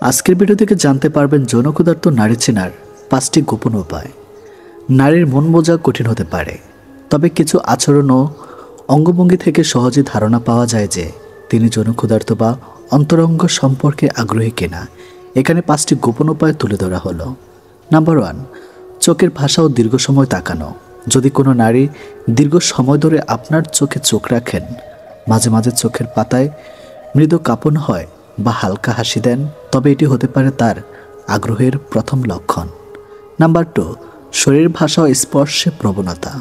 আজকের ভিডিও থেকে জানতে পারবেন যৌন ক্ষুধার্ত নারী চেনার 5টি গোপন উপায়। নারীর মন বোঝা কঠিন হতে পারে, তবে কিছু আচরণ ও অঙ্গভঙ্গি থেকে সহজে ধারণা পাওয়া যায় যে তিনি যৌন ক্ষুধার্ত বা অন্তরঙ্গ সম্পর্কে আগ্রহী কিনা। এখানে 5টি গোপন উপায় তুলে ধরা হলো। নাম্বার 1, চোখের ভাষা ও দীর্ঘ সময় তাকানো। যদি কোনো নারী দীর্ঘ সময় ধরে আপনার চোখে চোখ রাখেন, মাঝে মাঝে চোখের পাতায় মৃদু কাঁপন হয় বা হালকা হাসি দেন, তবে এটি হতে পারে তার আগ্রহের প্রথম লক্ষণ। নাম্বার 2, শরীর ভাষা ও স্পর্শে প্রবণতা।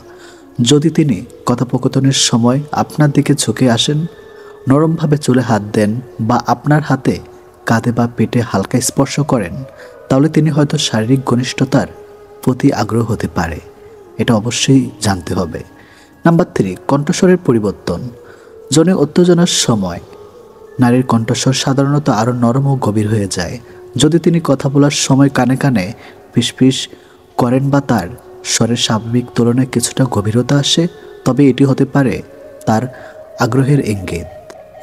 যদি তিনি কথোপকথনের সময় আপনার দিকে ঝুঁকে আসেন, নরমভাবে চুলে হাত দেন বা আপনার হাতে কাঁধে বা পেটে হালকা স্পর্শ করেন, তাহলে তিনি হয়তো শারীরিক ঘনিষ্ঠতার প্রতি আগ্রহ হতে পারে। এটা অবশ্যই জানতে হবে। নাম্বার 3, কণ্ঠস্বরের পরিবর্তন। যৌন উত্তেজনার সময় নারীর কণ্ঠস্বর সাধারণত আরও নরম ও গভীর হয়ে যায়। যদি তিনি কথা বলার সময় কানে কানে ফিসফিস করেন বা তার স্বরের স্বাভাবিক তুলনায় কিছুটা গভীরতা আসে, তবে এটি হতে পারে তার আগ্রহের ইঙ্গিত।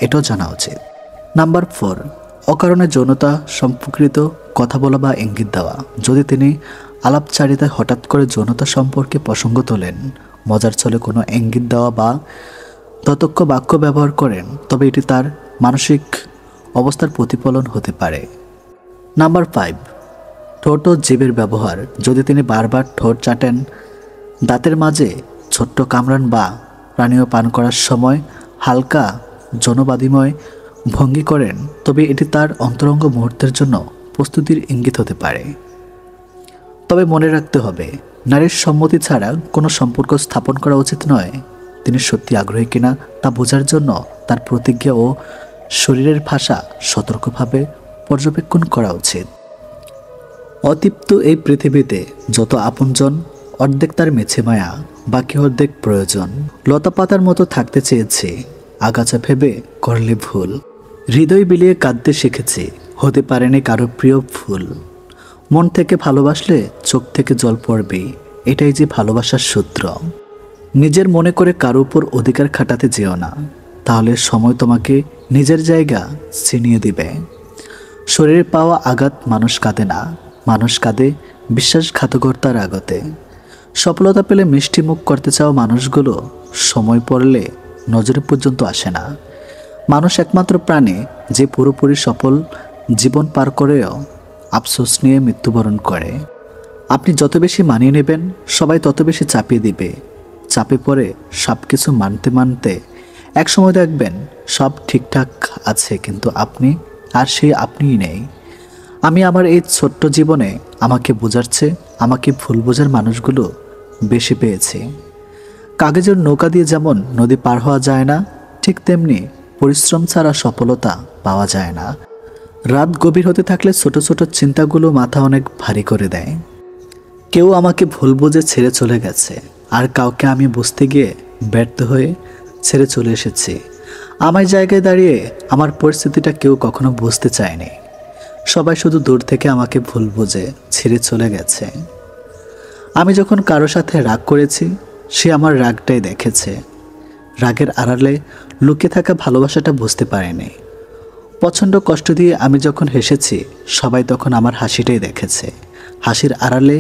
এটাও জানা উচিত। নাম্বার 4, অকারণে যৌনতা সম্পর্কিত কথা বলা বা ইঙ্গিত দেওয়া। যদি তিনি আলাপচারিতায় হঠাৎ করে যৌনতা সম্পর্কে প্রসঙ্গ তোলেন, মজার ছলে কোনো ইঙ্গিত দেওয়া বা ততক্ষ বাক্য ব্যবহার করেন, তবে এটি তার মানসিক অবস্থার প্রতিফলন হতে পারে। নাম্বার 5, ঠোঁট ও জিভের ব্যবহার। যদি তিনি বারবার ঠোঁট চাটেন, দাঁতের মাঝে ছোট্ট কামড়ান বা পানীয় পান করার সময় হালকা জনবাদিময় ভঙ্গি করেন, তবে এটি তার অন্তরঙ্গ মুহূর্তের জন্য প্রস্তুতির ইঙ্গিত হতে পারে। তবে মনে রাখতে হবে, নারীর সম্মতি ছাড়া কোনো সম্পর্ক স্থাপন করা উচিত নয়। তিনি সত্যি আগ্রহী কিনা তা বোঝার জন্য তার প্রতিজ্ঞা ও শরীরের ভাষা সতর্কভাবে পর্যবেক্ষণ করা উচিত। অতৃপ্ত এই পৃথিবীতে যত আপনজন, অর্ধেক তার মেছে মায়া, বাকি অর্ধেক প্রয়োজন। লতা পাতার মতো থাকতে চেয়েছি, আগাছা ভেবে করলে ভুল। হৃদয় বিলিয়ে কাঁদতে শিখেছি, হতে পারেনি কারো প্রিয় ফুল। মন থেকে ভালোবাসলে চোখ থেকে জল পড়বে, এটাই যে ভালোবাসার সূত্র। নিজের মনে করে কারো উপর অধিকার খাটাতে যেও না, তাহলে সময় তোমাকে নিজের জায়গা ছিনিয়ে দিবে। শরীরে পাওয়া আঘাত মানুষ কাঁদে না, মানুষ কাঁদে বিশ্বাসঘাতকতার আগতে। সফলতা পেলে মিষ্টি মুখ করতে চাওয়া মানুষগুলো সময় পড়লে নজরে পর্যন্ত আসে না। মানুষ একমাত্র প্রাণী যে পুরোপুরি সফল জীবন পার করেও আফসোস নিয়ে মৃত্যুবরণ করে। আপনি যত বেশি মানিয়ে নেবেন, সবাই তত বেশি চাপিয়ে দিবে। চাপে পড়ে সব কিছু মানতে মানতে একসময় দেখবেন সব ঠিকঠাক আছে, কিন্তু আপনি আর সেই আপনিই নেই। আমি আমার এই ছোট্ট জীবনে আমাকে বোঝাচ্ছে, আমাকে ভুল বোঝার মানুষগুলো বেশি পেয়েছি। কাগজের নৌকা দিয়ে যেমন নদী পার হওয়া যায় না, ঠিক তেমনি পরিশ্রম ছাড়া সফলতা পাওয়া যায় না। রাত গভীর হতে থাকলে ছোট ছোট চিন্তাগুলো মাথা অনেক ভারী করে দেয়। কেউ আমাকে ভুল বুঝে ছেড়ে চলে গেছে, আর কাউকে আমি বুঝতে গিয়ে ব্যর্থ হয়ে ছেড়ে চলে এসেছি। আমার জায়গায় দাঁড়িয়ে আমার পরিস্থিতিটা কেউ কখনো বুঝতে চায়নি। সবাই শুধু দূর থেকে আমাকে ভুল বুঝে ছেড়ে চলে গেছে। আমি যখন কারো সাথে রাগ করেছি, সে আমার রাগটাই দেখেছে। রাগের আড়ালে লুকিয়ে থাকা ভালোবাসাটা বুঝতে পারেনি। প্রচণ্ড কষ্ট দিয়ে আমি যখন হেসেছি, সবাই তখন আমার হাসিটাই দেখেছে। হাসির আড়ালে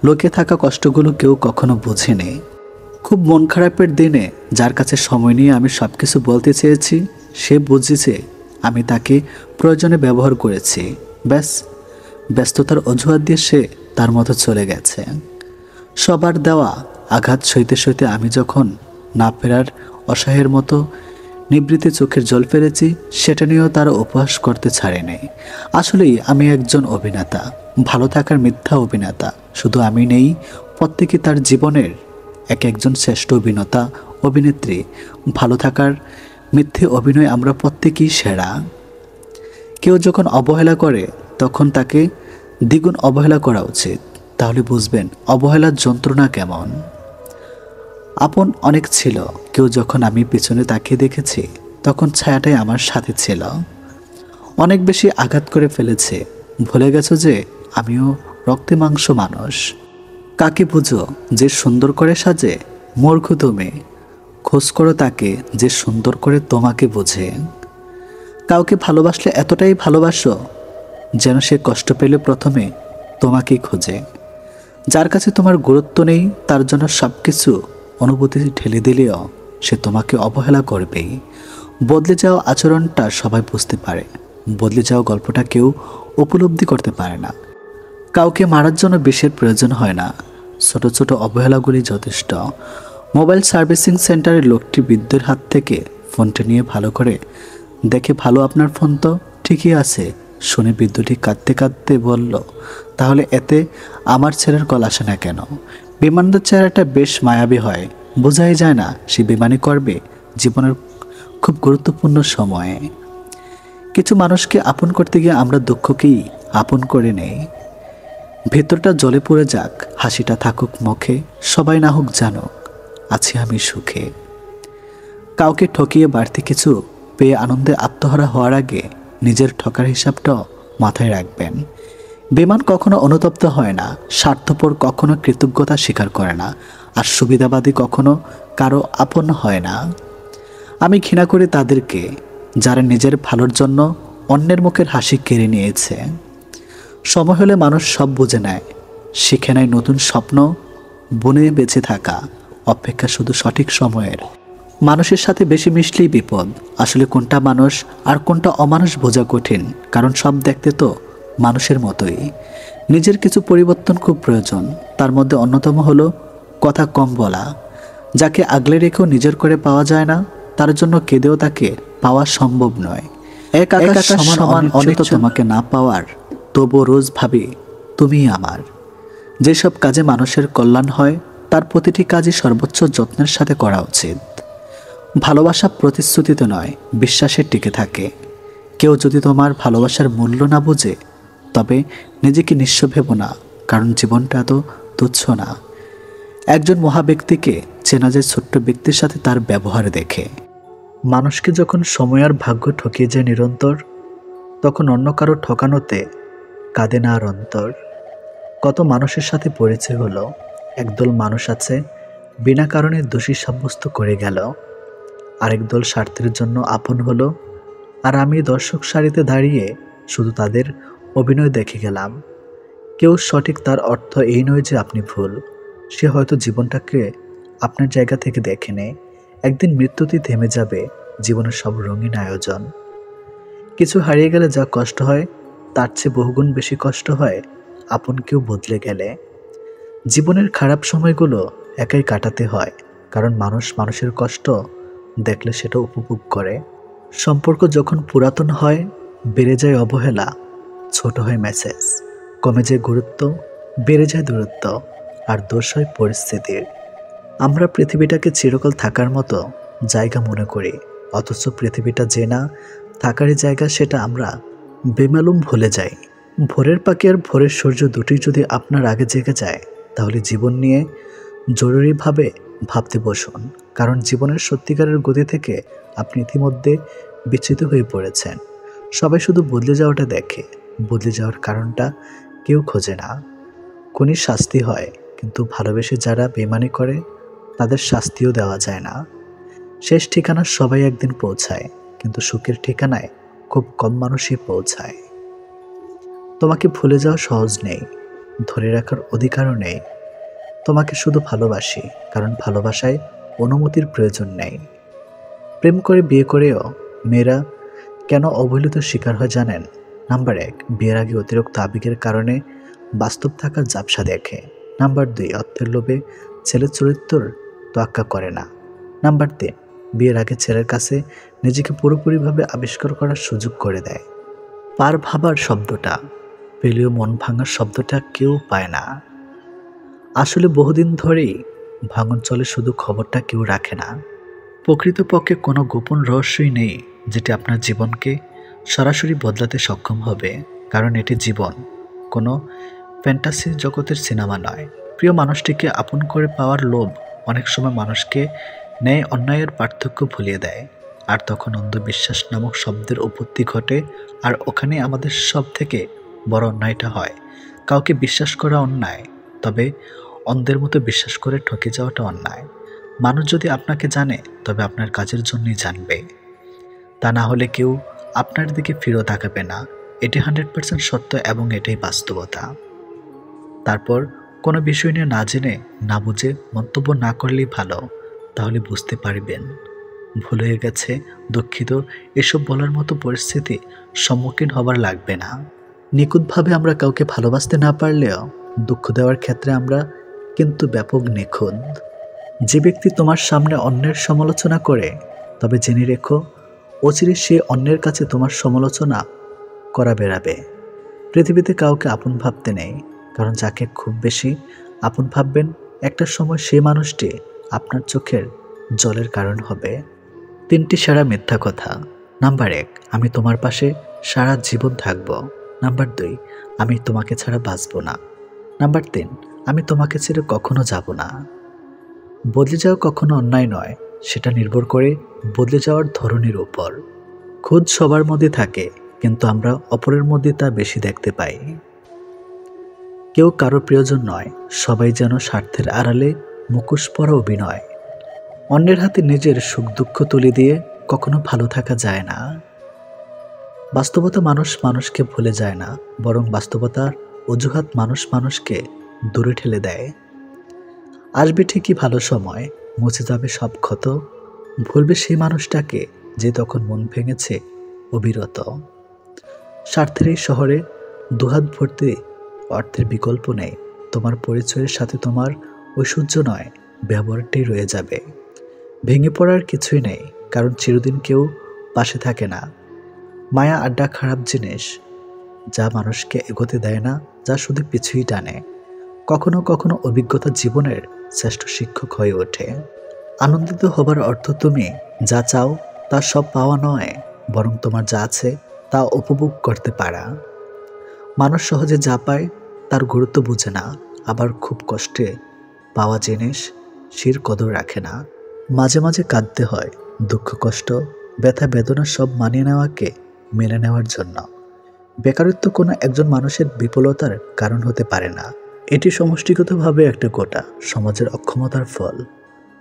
লুকিয়ে থাকা কষ্টগুলো কেউ কখনো বোঝেনি। খুব মন খারাপের দিনে যার কাছে সময় নিয়ে আমি সব কিছু বলতে চেয়েছি, সে বুঝেছে আমি তাকে প্রয়োজনে ব্যবহার করেছি। ব্যাস, ব্যস্ততার অজুহাত দিয়ে সে তার মতো চলে গেছে। সবার দেওয়া আঘাত সইতে সইতে আমি যখন না ফেরার অসহায়ের মতো নিবৃত্তে চোখের জল ফেলেছি, সেটা নিয়েও তারা উপহাস করতে ছাড়েনি। আসলেই আমি একজন অভিনেতা, ভালো থাকার মিথ্যা অভিনেতা। শুধু আমি নেই, প্রত্যেকে তার জীবনের একজন শ্রেষ্ঠ অভিনেতা, অভিনেত্রী। ভালো থাকার মিথ্যে অভিনয় আমরা প্রত্যেকেই সেরা। কেউ যখন অবহেলা করে, তখন তাকে দ্বিগুণ অবহেলা করা উচিত। তাহলে বুঝবেন অবহেলার যন্ত্রণা কেমন। আপন অনেক ছিল, কেউ যখন আমি পিছনে তাকিয়ে দেখেছি, তখন ছায়াটাই আমার সাথে ছিল। অনেক বেশি আঘাত করে ফেলেছে, ভুলে গেছো যে আমিও রক্তে মাংস মানুষ। কাকে বুঝো যে সুন্দর করে সাজে? মূর্খ তুমি। খোঁজ করো তাকে যে সুন্দর করে তোমাকে বোঝে। কাউকে ভালোবাসলে এতটাই ভালোবাসো যেন সে কষ্ট পেলে প্রথমে তোমাকেই খোঁজে। যার কাছে তোমার গুরুত্ব নেই তার জন্য সব কিছু অনুভূতি ঠেলে দিলেও সে তোমাকে অবহেলা করবেই। বদলে যাওয়া আচরণটা সবাই বুঝতে পারে, বদলে যাওয়া গল্পটা কেউ উপলব্ধি করতে পারে না। কাউকে মারার জন্য বিষের প্রয়োজন হয় না, ছোট ছোট অবহেলাগুলি যথেষ্ট। মোবাইল সার্ভিসিং সেন্টারের লোকটি বৃদ্ধের হাত থেকে ফোনটা নিয়ে ভালো করে দেখে, ভালো আপনার ফোন তো ঠিকই আছে। শুনে বৃদ্ধটি কাঁদতে কাঁদতে বলল, তাহলে এতে আমার ছেলের কল আসে না কেন? বিমানদের চেহারাটা বেশ মায়াবী হয়, বোঝাই যায় না সে বেমানি করবে জীবনের খুব গুরুত্বপূর্ণ সময়ে। কিছু মানুষকে আপন করতে গিয়ে আমরা দুঃখকেই আপন করে নেই। ভেতরটা জ্বলে পড়ে যাক, হাসিটা থাকুক মুখে, সবাই না হোক জানুক আছি আমি সুখে। কাউকে ঠকিয়ে বাড়তি কিছু পেয়ে আনন্দে আত্মহারা হওয়ার আগে নিজের ঠকার হিসাবটাও মাথায় রাখবেন। বেমান কখনো অনুতপ্ত হয় না, স্বার্থপর কখনো কৃতজ্ঞতা স্বীকার করে না, আর সুবিধাবাদী কখনো কারো আপন হয় না। আমি ঘৃণা করি তাদেরকে যারা নিজের ভালোর জন্য অন্যের মুখের হাসি কেড়ে নিয়েছে। সময় হলে মানুষ সব বুঝে নেয়, শিখে নেয় নতুন স্বপ্ন বনে বেঁচে থাকা, অপেক্ষা শুধু সঠিক সময়ের। মানুষের সাথে বেশি মিশলেই বিপদ। আসলে কোনটা মানুষ আর কোনটা অমানুষ বোঝা কঠিন, কারণ সব দেখতে তো মানুষের মতোই। নিজের কিছু পরিবর্তন খুব প্রয়োজন, তার মধ্যে অন্যতম হলো কথা কম বলা। যাকে আগলে রেখেও নিজের করে পাওয়া যায় না, তার জন্য কেঁদেও তাকে পাওয়া সম্ভব নয়। এক আকাশ সমান অনেক তোমাকে না পাওয়ার, তবুও রোজ ভাবি তুমিই আমার। যেসব কাজে মানুষের কল্যাণ হয় তার প্রতিটি কাজই সর্বোচ্চ যত্নের সাথে করা উচিত। ভালোবাসা প্রতিশ্রুতিতে নয়, বিশ্বাসে টিকে থাকে। কেউ যদি তোমার ভালোবাসার মূল্য না বোঝে তবে নিজেকে নিঃস্ব ভেবো না, কারণ জীবনটা এত তুচ্ছ না। একজন মহাব্যক্তিকে চেনা যায় ছোট্ট ব্যক্তির সাথে তার ব্যবহার দেখে। মানুষকে যখন সময় আর ভাগ্য ঠকিয়ে যায় নিরন্তর, তখন অন্য কারো ঠকানোতে কাঁদে না আর অন্তর। কত মানুষের সাথে পরিচয় হলো, একদল মানুষ আছে বিনা কারণে দোষী সাব্যস্ত করে গেল, আরেক দল স্বার্থের জন্য আপন হলো, আর আমি দর্শক সারিতে দাঁড়িয়ে শুধু তাদের অভিনয় দেখে গেলাম। কেউ সঠিক তার অর্থ এই নয় যে আপনি ভুল, সে হয়তো জীবনটাকে আপনার জায়গা থেকে দেখে নেয়। একদিন মৃত্যুতেই থেমে যাবে জীবনের সব রঙিন আয়োজন। কিছু হারিয়ে গেলে যা কষ্ট হয় তার চেয়ে বহুগুণ বেশি কষ্ট হয় আপন কেউ বদলে গেলে। জীবনের খারাপ সময়গুলো একাই কাটাতে হয়, কারণ মানুষ মানুষের কষ্ট দেখলে সেটা উপভোগ করে। সম্পর্ক যখন পুরাতন হয় বেড়ে যায় অবহেলা, ছোট হয় মেসেজ, কমে যায় গুরুত্ব, বেড়ে যায় দূরত্ব, আর দোষ হয় পরিস্থিতির। আমরা পৃথিবীটাকে চিরকাল থাকার মতো জায়গা মনে করি, অথচ পৃথিবীটা যে না থাকারই জায়গা সেটা আমরা বেমালুম ভুলে যাই। ভোরের পাখি আর ভোরের সূর্য দুটোই যদি আপনার আগে জেগে যায়, তাহলে জীবন নিয়ে জরুরিভাবে ভাবতে বসুন, কারণ জীবনের সত্যিকারের গতি থেকে আপনি ইতিমধ্যে বিচ্যুত হয়ে পড়েছেন। সবাই শুধু বদলে যাওয়াটা দেখে, বদলে যাওয়ার কারণটা কেউ খোঁজে না। খুনির শাস্তি হয়, কিন্তু ভালোবেসে যারা বেমানি করে তাদের শাস্তিও দেওয়া যায় না। শেষ ঠিকানা সবাই একদিন পৌঁছায়, কিন্তু সুখের ঠিকানায় খুব কম মানুষই পৌঁছায়। তোমাকে ভুলে যাওয়া সহজ নেই, ধরে রাখার অধিকারও নেই। তোমাকে শুধু ভালোবাসি, কারণ ভালোবাসায় অনুমতির প্রয়োজন নেই। প্রেম করে বিয়ে করেও মেয়েরা কেন অবহেলিত শিকার হয় জানেন? নাম্বার 1, বিয়ের আগে অতিরিক্ত আবেগের কারণে বাস্তব থাকার ঝাপসা দেখে। নাম্বার 2, অর্থের লোভে ছেলের চরিত্রের তোয়াক্কা করে না। নাম্বার 3, বিয়ের আগে ছেলের কাছে নিজেকে পুরোপুরিভাবে আবিষ্কার করার সুযোগ করে দেয়। পার ভাবার শব্দটা পেলেও মন ভাঙার শব্দটা কেউ পায় না। আসলে বহুদিন ধরেই ভাঙন চলে, শুধু খবরটা কেউ রাখে না। প্রকৃতপক্ষে কোনো গোপন রহস্যই নেই যেটি আপনার জীবনকে সরাসরি বদলাতে সক্ষম হবে, কারণ এটি জীবন, কোনো ফ্যান্টাসি জগতের সিনেমা নয়। প্রিয় মানুষটিকে আপন করে পাওয়ার লোভ অনেক সময় মানুষকে ন্যায় অন্যায়ের পার্থক্য ভুলিয়ে দেয়, আর তখন অন্ধবিশ্বাস নামক শব্দের উৎপত্তি ঘটে, আর ওখানে আমাদের সব থেকে বড় অন্যায়টা হয়। কাউকে বিশ্বাস করা অন্যায়, তবে অন্ধের মতো বিশ্বাস করে ঠকে যাওয়াটা অন্যায়। মানুষ যদি আপনাকে জানে তবে আপনার কাজের জন্যই জানবে, তা না হলে কেউ আপনার দিকে ফিরেও তাকাবে না। এটি 100% সত্য এবং এটাই বাস্তবতা। তারপর কোনো বিষয় নিয়ে না জেনে না বুঝে মন্তব্য না করলেই ভালো, তাহলে বুঝতে পারবেন ভুল হয়ে গেছে, দুঃখিত, এসব বলার মতো পরিস্থিতি সম্মুখীন হবার লাগবে না। নিখুঁতভাবে আমরা কাউকে ভালোবাসতে না পারলেও দুঃখ দেওয়ার ক্ষেত্রে আমরা কিন্তু ব্যাপক নিখুঁত। যে ব্যক্তি তোমার সামনে অন্যের সমালোচনা করে, তবে জেনে রেখো অচিরে সে অন্যের কাছে তোমার সমালোচনা করা বেড়াবে। পৃথিবীতে কাউকে আপন ভাবতে নেই, কারণ যাকে খুব বেশি আপন ভাববেন একটা সময় সে মানুষটি আপনার চোখের জলের কারণ হবে। 3টি সেরা মিথ্যা কথা। নাম্বার 1, আমি তোমার পাশে সারা জীবন থাকব। নাম্বার 2, আমি তোমাকে ছাড়া বাঁচব না। নাম্বার 3, আমি তোমাকে ছেড়ে কখনো যাব না। বদলে যাওয়া কখনো অন্যায় নয়, সেটা নির্ভর করে বদলে যাওয়ার ধরনের উপর। খুদ সবার মধ্যে থাকে, কিন্তু আমরা অপরের মধ্যে তা বেশি দেখতে পাই। কেউ কারো প্রিয়জন নয়, সবাই যেন স্বার্থের আড়ালে মুখোশ পরা অভিনয়। অন্যের হাতে নিজের সুখ দুঃখ তুলে দিয়ে কখনো ভালো থাকা যায় না। বাস্তবতা মানুষ মানুষকে ভুলে যায় না, বরং বাস্তবতার অজুহাত মানুষ মানুষকে দূরে ঠেলে দেয়। আসবে ঠিকই ভালো সময়, মুছে যাবে সব ক্ষত, ভুলবে সেই মানুষটাকে যে তখন মন ভেঙেছে অবিরত। স্বার্থের এই শহরে দুহাত ভর্তি অর্থের বিকল্প নেই। তোমার পরিচয়ের সাথে তোমার ঐশ্বর্য নয়, ব্যবহারটাই রয়ে যাবে। ভেঙে পড়ার কিছুই নেই, কারণ চিরদিন কেউ পাশে থাকে না। মায়া আড্ডা খারাপ জিনিস, যা মানুষকে এগোতে দেয় না, যা শুধু পিছুই টানে। কখনো কখনো অভিজ্ঞতা জীবনের শ্রেষ্ঠ শিক্ষক হয়ে ওঠে। আনন্দিত হবার অর্থ তুমি যা চাও তা সব পাওয়া নয়, বরং তোমার যা আছে তা উপভোগ করতে পারা। মানুষ সহজে যা পায় তার গুরুত্ব বুঝে না, আবার খুব কষ্টে পাওয়া জিনিস শির কদর রাখে না। মাঝে মাঝে কাঁদতে হয়, দুঃখ কষ্ট ব্যথা বেদনা সব মানিয়ে নেওয়াকে মেনে নেওয়ার জন্য। বেকারত্ব কোনো একজন মানুষের বিফলতার কারণ হতে পারে না, এটি সমষ্টিগতভাবে একটা গোটা সমাজের অক্ষমতার ফল।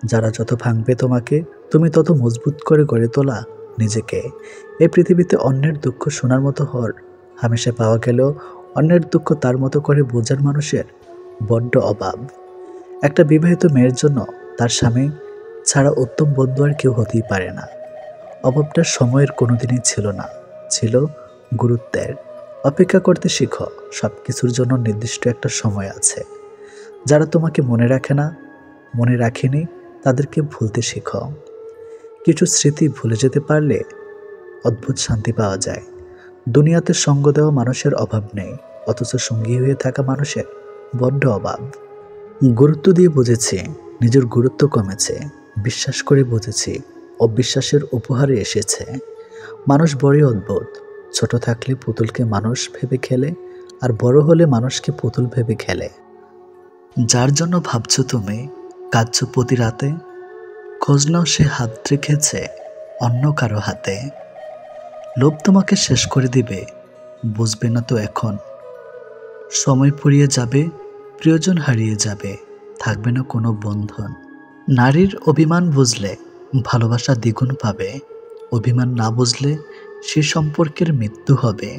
যারা যত ভাঙবে তোমাকে, তুমি তত মজবুত করে গড়ে তোলা নিজেকে। এই পৃথিবীতে অন্যের দুঃখ শোনার মতো হর হামেশা পাওয়া গেলেও অন্যের দুঃখ তার মতো করে বোঝার মানুষের বড্ড অভাব। একটা বিবাহিত মেয়ের জন্য তার স্বামী ছাড়া উত্তম বন্ধু আর কেউ হতেই পারে না। অভাবটা সময়ের কোনোদিনই ছিল না, ছিল গুরুত্বের। অপেক্ষা করতে শিখো, সব কিছুর জন্য নির্দিষ্ট একটা সময় আছে। যারা তোমাকে মনে রাখে না, মনে রাখেনি, তাদেরকে ভুলতে শিখো। কিছু স্মৃতি ভুলে যেতে পারলে অদ্ভুত শান্তি পাওয়া যায়। দুনিয়াতে সঙ্গ দেওয়া মানুষের অভাব নেই, অথচ সঙ্গী হয়ে থাকা মানুষের বড্ড অভাব। গুরুত্ব দিয়ে বুঝেছি নিজের গুরুত্ব কমেছে, বিশ্বাস করে বুঝেছি অবিশ্বাসের উপহারে এসেছে। মানুষ বড়ই অদ্ভুত, ছোট থাকলে পুতুলকে মানুষ ভেবে খেলে, আর বড় হলে মানুষকে পুতুল ভেবে খেলে। যার জন্য ভাবছো তুমি, কাঁদছো প্রতি রাতে, খোঁজ নাও সে হাত রেখেছে অন্য কারো হাতে। লোভ তোমাকে শেষ করে দিবে, বুঝবে না তো এখন। সময় ফুরিয়ে যাবে, প্রিয়জন হারিয়ে যাবে, থাকবে না কোনো বন্ধন। নারীর অভিমান বুঝলে ভালোবাসা দ্বিগুণ পাবে, অভিমান না বুঝলে সে সম্পর্কের মৃত্যু হবে।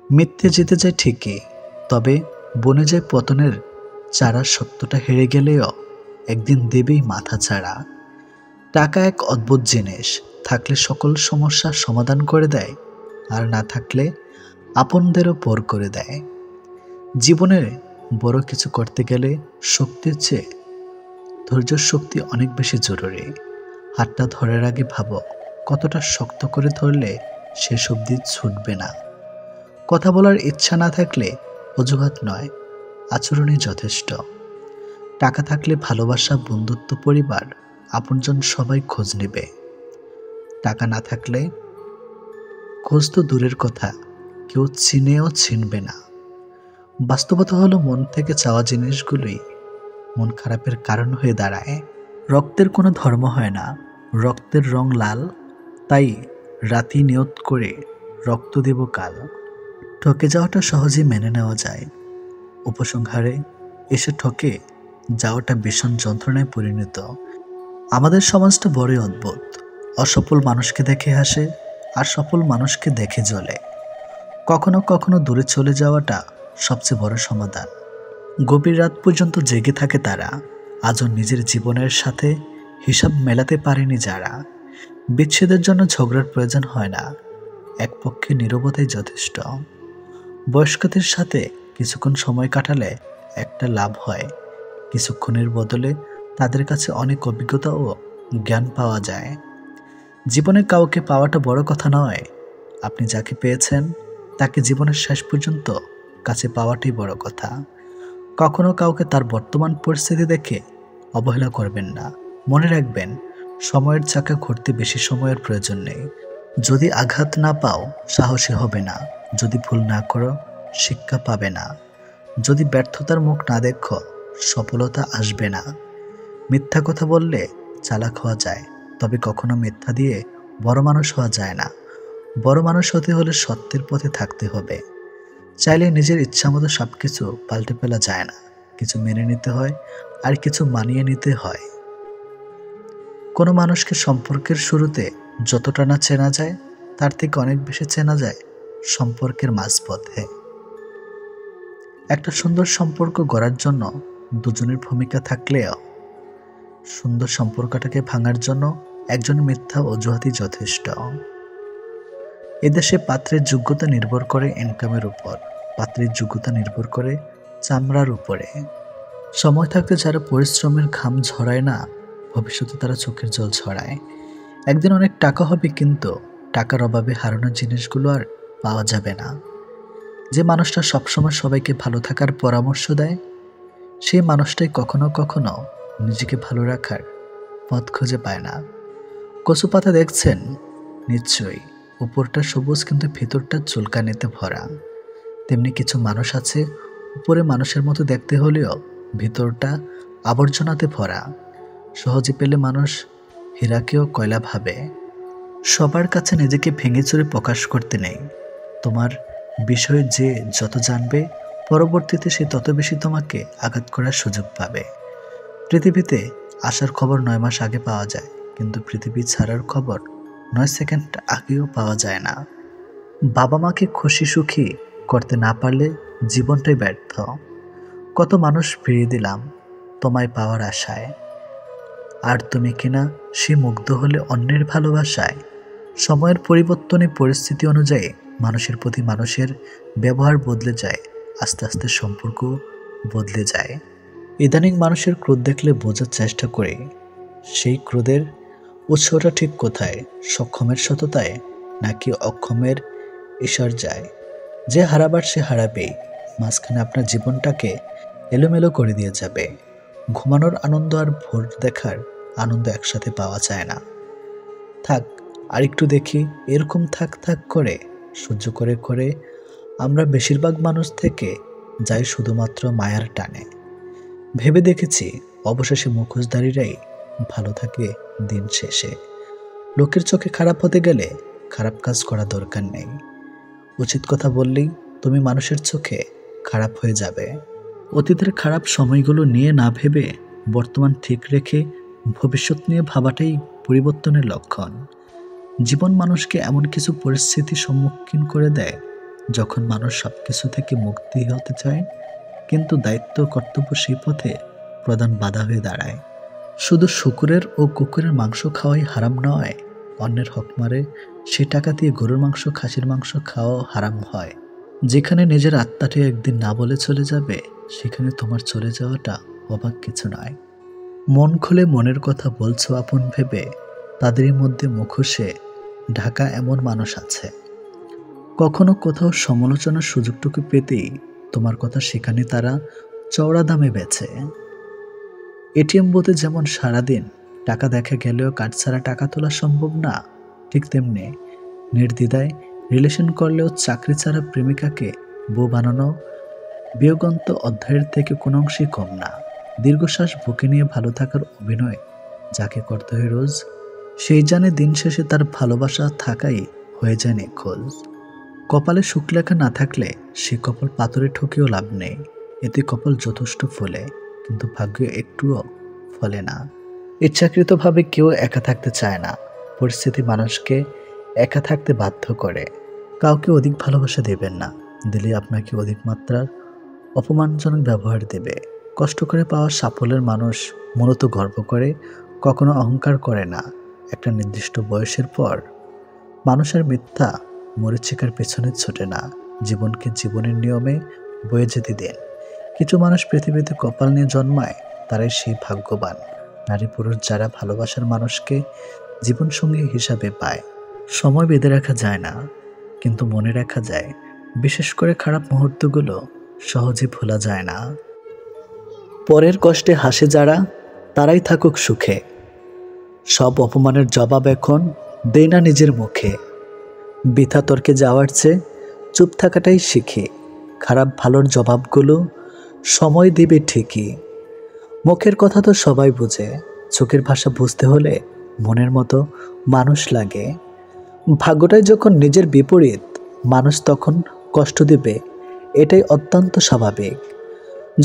মিথ্যে জিতে যায় ঠিকই, তবে বনে যায় পতনের চারা। সত্যটা হেরে গেলেও একদিন দেবেই মাথা ছাড়া। টাকা এক অদ্ভুত জিনিস, থাকলে সকল সমস্যার সমাধান করে দেয়, আর না থাকলে আপনদেরও পর করে দেয়। জীবনে বড় কিছু করতে গেলে শক্তির চেয়ে ধৈর্য শক্তি অনেক বেশি জরুরি। হাতটা ধরার আগে ভাবো কতটা শক্ত করে ধরলে শেষ অবধি ছুটবে না। কথা বলার ইচ্ছা না থাকলে অজুহাত নয়, আচরণই যথেষ্ট। টাকা থাকলে ভালোবাসা, বন্ধুত্ব, পরিবার, আপনজন সবাই খোঁজ নেবে। টাকা না থাকলে খোঁজ তো দূরের কথা, কেউ চিনেও চিনবে না। বাস্তবতা হলো মন থেকে চাওয়া জিনিসগুলোই মন খারাপের কারণ হয়ে দাঁড়ায়। রক্তের কোনো ধর্ম হয় না, রক্তের রং লাল, তাই রাতি নিয়ত করে রক্ত দেব কাল। ঠকে যাওয়াটা সহজেই মেনে নেওয়া যায়, উপসংহারে এসে ঠকে যাওয়াটা ভীষণ যন্ত্রণায় পরিণত। আমাদের সমাজটা বড়ই অদ্ভুত, অসফল মানুষকে দেখে হাসে আর সফল মানুষকে দেখে জ্বলে। কখনো কখনো দূরে চলে যাওয়াটা সবচেয়ে বড় সমাধান। গভীর রাত পর্যন্ত জেগে থাকে তারা, আজও নিজের জীবনের সাথে হিসাব মেলাতে পারেনি যারা। বিচ্ছেদের জন্য ঝগড়ার প্রয়োজন হয় না, এক পক্ষে নীরবতাই যথেষ্ট। বয়স্কদের সাথে কিছুক্ষণ সময় কাটালে একটা লাভ হয়, কিছুক্ষণের বদলে তাদের কাছে অনেক অভিজ্ঞতা ও জ্ঞান পাওয়া যায়। জীবনে কাউকে পাওয়াটা বড় কথা নয়, আপনি যাকে পেয়েছেন তাকে জীবনের শেষ পর্যন্ত কাছে পাওয়াটাই বড় কথা। কখনো কাউকে তার বর্তমান পরিস্থিতি দেখে অবহেলা করবেন না। মনে রাখবেন, সময়ের চাকা ঘুরতে বেশি সময়ের প্রয়োজন নেই। যদি আঘাত না পাও সাহসী হবে না, যদি ভুল না করো শিক্ষা পাবে না, যদি ব্যর্থতার মুখ না দেখো সফলতা আসবে না। মিথ্যা কথা বললে চালাক হওয়া যায়, তবে কখনো মিথ্যা দিয়ে বড় মানুষ হওয়া যায় না। বড় মানুষ হতে হলে সত্যের পথে থাকতে হবে। চাইলে নিজের ইচ্ছামতো সবকিছু পাল্টে ফেলা যায় না, কিছু মেনে নিতে হয় আর কিছু মানিয়ে নিতে হয়। কোনো মানুষকে সম্পর্কের শুরুতে যতটা না চেনা যায় তার থেকে অনেক বেশি চেনা যায় সম্পর্কের মাঝপথে। একটা সুন্দর সম্পর্ক গড়ার জন্য দুজনের ভূমিকা থাকলেও সুন্দর সম্পর্কটাকে ভাঙার জন্য একজন মিথ্যা অজুহাতই যথেষ্ট। এদেশে পাত্রের যোগ্যতা নির্ভর করে ইনকামের উপর, পাত্রের যোগ্যতা নির্ভর করে চামড়ার উপরে। সময় থাকতে যারা পরিশ্রমের ঘাম ঝরায় না, ভবিষ্যতে তারা চোখের জল ছড়ায়। একদিন অনেক টাকা হবে, কিন্তু টাকার অভাবে হারানো জিনিসগুলো আর পাওয়া যাবে না। যে মানুষটা সবসময় সবাইকে ভালো থাকার পরামর্শ দেয়, সেই মানুষটাই কখনো কখনো নিজেকে ভালো রাখার পথ খুঁজে পায় না। কচু পাতা দেখছেন নিশ্চয়ই, উপরটা সবুজ কিন্তু ভেতরটা চুলকানিতে ভরা। তেমনি কিছু মানুষ আছে, উপরে মানুষের মতো দেখতে হলেও ভিতরটা আবর্জনাতে ভরা। সহজে পেলে মানুষ হীরাকেও কয়লা ভাবে। সবার কাছে নিজেকে ভেঙে চুরে প্রকাশ করতে নেই। তোমার বিষয়ে যে যত জানবে, পরবর্তীতে সে তত বেশি তোমাকে আঘাত করার সুযোগ পাবে। পৃথিবীতে আসার খবর 9 মাস আগে পাওয়া যায়, কিন্তু পৃথিবী ছাড়ার খবর 9 সেকেন্ড আগেও পাওয়া যায় না। বাবা মাকে খুশি সুখী করতে না পারলে জীবনটাই ব্যর্থ। কত মানুষ ফিরিয়ে দিলাম তোমায় পাওয়ার আশায়, আর তুমি কিনা সে মুগ্ধ হলে অন্যের ভালোবাসায়। সময়ের পরিবর্তনে পরিস্থিতি অনুযায়ী মানুষের প্রতি মানুষের ব্যবহার বদলে যায়, আস্তে আস্তে সম্পর্ক বদলে যায়। ইদানিং মানুষের ক্রোধ দেখলে বোঝার চেষ্টা করি সেই ক্রোধের উৎসটা ঠিক কোথায়, সক্ষমের সততায় নাকি অক্ষমের যায়। যে হারাবার সে হারাবেই, মাঝখানে আপনার জীবনটাকে এলোমেলো করে দিয়ে যাবে। ঘুমানোর আনন্দ আর ভোর দেখার আনন্দ একসাথে পাওয়া যায় না। থাক আর একটু দেখি, এরকম থাক থাক করে সহ্য করে করে আমরা বেশিরভাগ মানুষ থেকে যাই শুধুমাত্র মায়ার টানে। ভেবে দেখেছি, অবশেষে মুখোশধারীরাই ভালো থাকে দিন শেষে। লোকের চোখে খারাপ হতে গেলে খারাপ কাজ করা দরকার নেই। উচিত কথা বললেই তুমি মানুষের চোখে খারাপ হয়ে যাবে। অতীতের খারাপ সময়গুলো নিয়ে না ভেবে বর্তমান ঠিক রেখে ভবিষ্যৎ নিয়ে ভাবাটাই পরিবর্তনের লক্ষণ। জীবন মানুষকে এমন কিছু পরিস্থিতির সম্মুখীন করে দেয় যখন মানুষ সব কিছু থেকে মুক্তি হতে চায়, কিন্তু দায়িত্ব কর্তব্য সেই পথে প্রধান বাধা হয়ে দাঁড়ায়। শুধু শুকুরের ও কুকুরের মাংস খাওয়াই হারাম নয়, অন্যের হক মারে সে টাকা দিয়ে গরুর মাংস খাসির মাংস খাওয়াও হারাম হয়। যেখানে নিজের আত্মাটি একদিন না বলে চলে যাবে, সেখানে তোমার চলে যাওয়াটা অবাক কিছু নয়। মন খুলে মনের কথা বলছো আপন ভেবে, তাদেরই মধ্যে মুখোশে ঢাকা এমন মানুষ আছে। কখনো কোথাও সমালোচনার সুযোগটুকু পেতেই তোমার কথা সেখানে তারা চওড়া দামে বেচে। এটিএম বুথে যেমন সারাদিন টাকা দেখা গেলেও কার্ড ছাড়া টাকা তোলা সম্ভব না, ঠিক তেমনি নির্দ্বিধায় রিলেশন করলেও চাকরি ছাড়া প্রেমিকাকে বউ বানানো বিয়োগন্ত অধ্যায়ের থেকে কোনো অংশই কম না। দীর্ঘশ্বাস বুকে নিয়ে ভালো থাকার অভিনয় যাকে করতে হয় রোজ, সেই জানে দিন শেষে তার ভালোবাসা থাকাই হয়ে যায় নিখোঁজ। কপালে সুখ লেখা না থাকলে সে কপাল পাথরে ঠকেও লাভ নেই। এতে কপাল যথেষ্ট ফলে, কিন্তু ভাগ্য একটুও ফলে না। ইচ্ছাকৃতভাবে কেউ একা থাকতে চায় না, পরিস্থিতি মানুষকে একা থাকতে বাধ্য করে। কাউকে অধিক ভালোবাসা দেবেন না, দিলে আপনাকে অধিক মাত্রার অপমানজনক ব্যবহার দেবে। কষ্ট করে পাওয়া সাফল্যের মানুষ মূলত গর্ব করে, কখনো অহংকার করে না। একটা নির্দিষ্ট বয়সের পর মানুষের মিথ্যা মরীচিকার পেছনে ছোটে না। জীবনকে জীবনের নিয়মে বয়ে যেতে দিন। কিছু মানুষ পৃথিবীতে কপাল নিয়ে জন্মায়, তারাই সেই ভাগ্যবান। নারী পুরুষ যারা ভালোবাসার মানুষকে জীবনসঙ্গী হিসাবে পায়। সময় বেঁধে রাখা যায় না, কিন্তু মনে রাখা যায়। বিশেষ করে খারাপ মুহূর্তগুলো সহজে ভোলা যায় না। পরের কষ্টে হাসে যারা, তারাই থাকুক সুখে। সব অপমানের জবাব এখন দেই না নিজের মুখে। বৃথা তর্কে যাওয়ার চেয়ে চুপ থাকাটাই শিখি। খারাপ ভালোর জবাবগুলো সময় দিবে ঠিকই। মুখের কথা তো সবাই বোঝে, চোখের ভাষা বুঝতে হলে মনের মতো মানুষ লাগে। ভাগ্যটাই যখন নিজের বিপরীত, মানুষ তখন কষ্ট দেবে, এটাই অত্যন্ত স্বাভাবিক।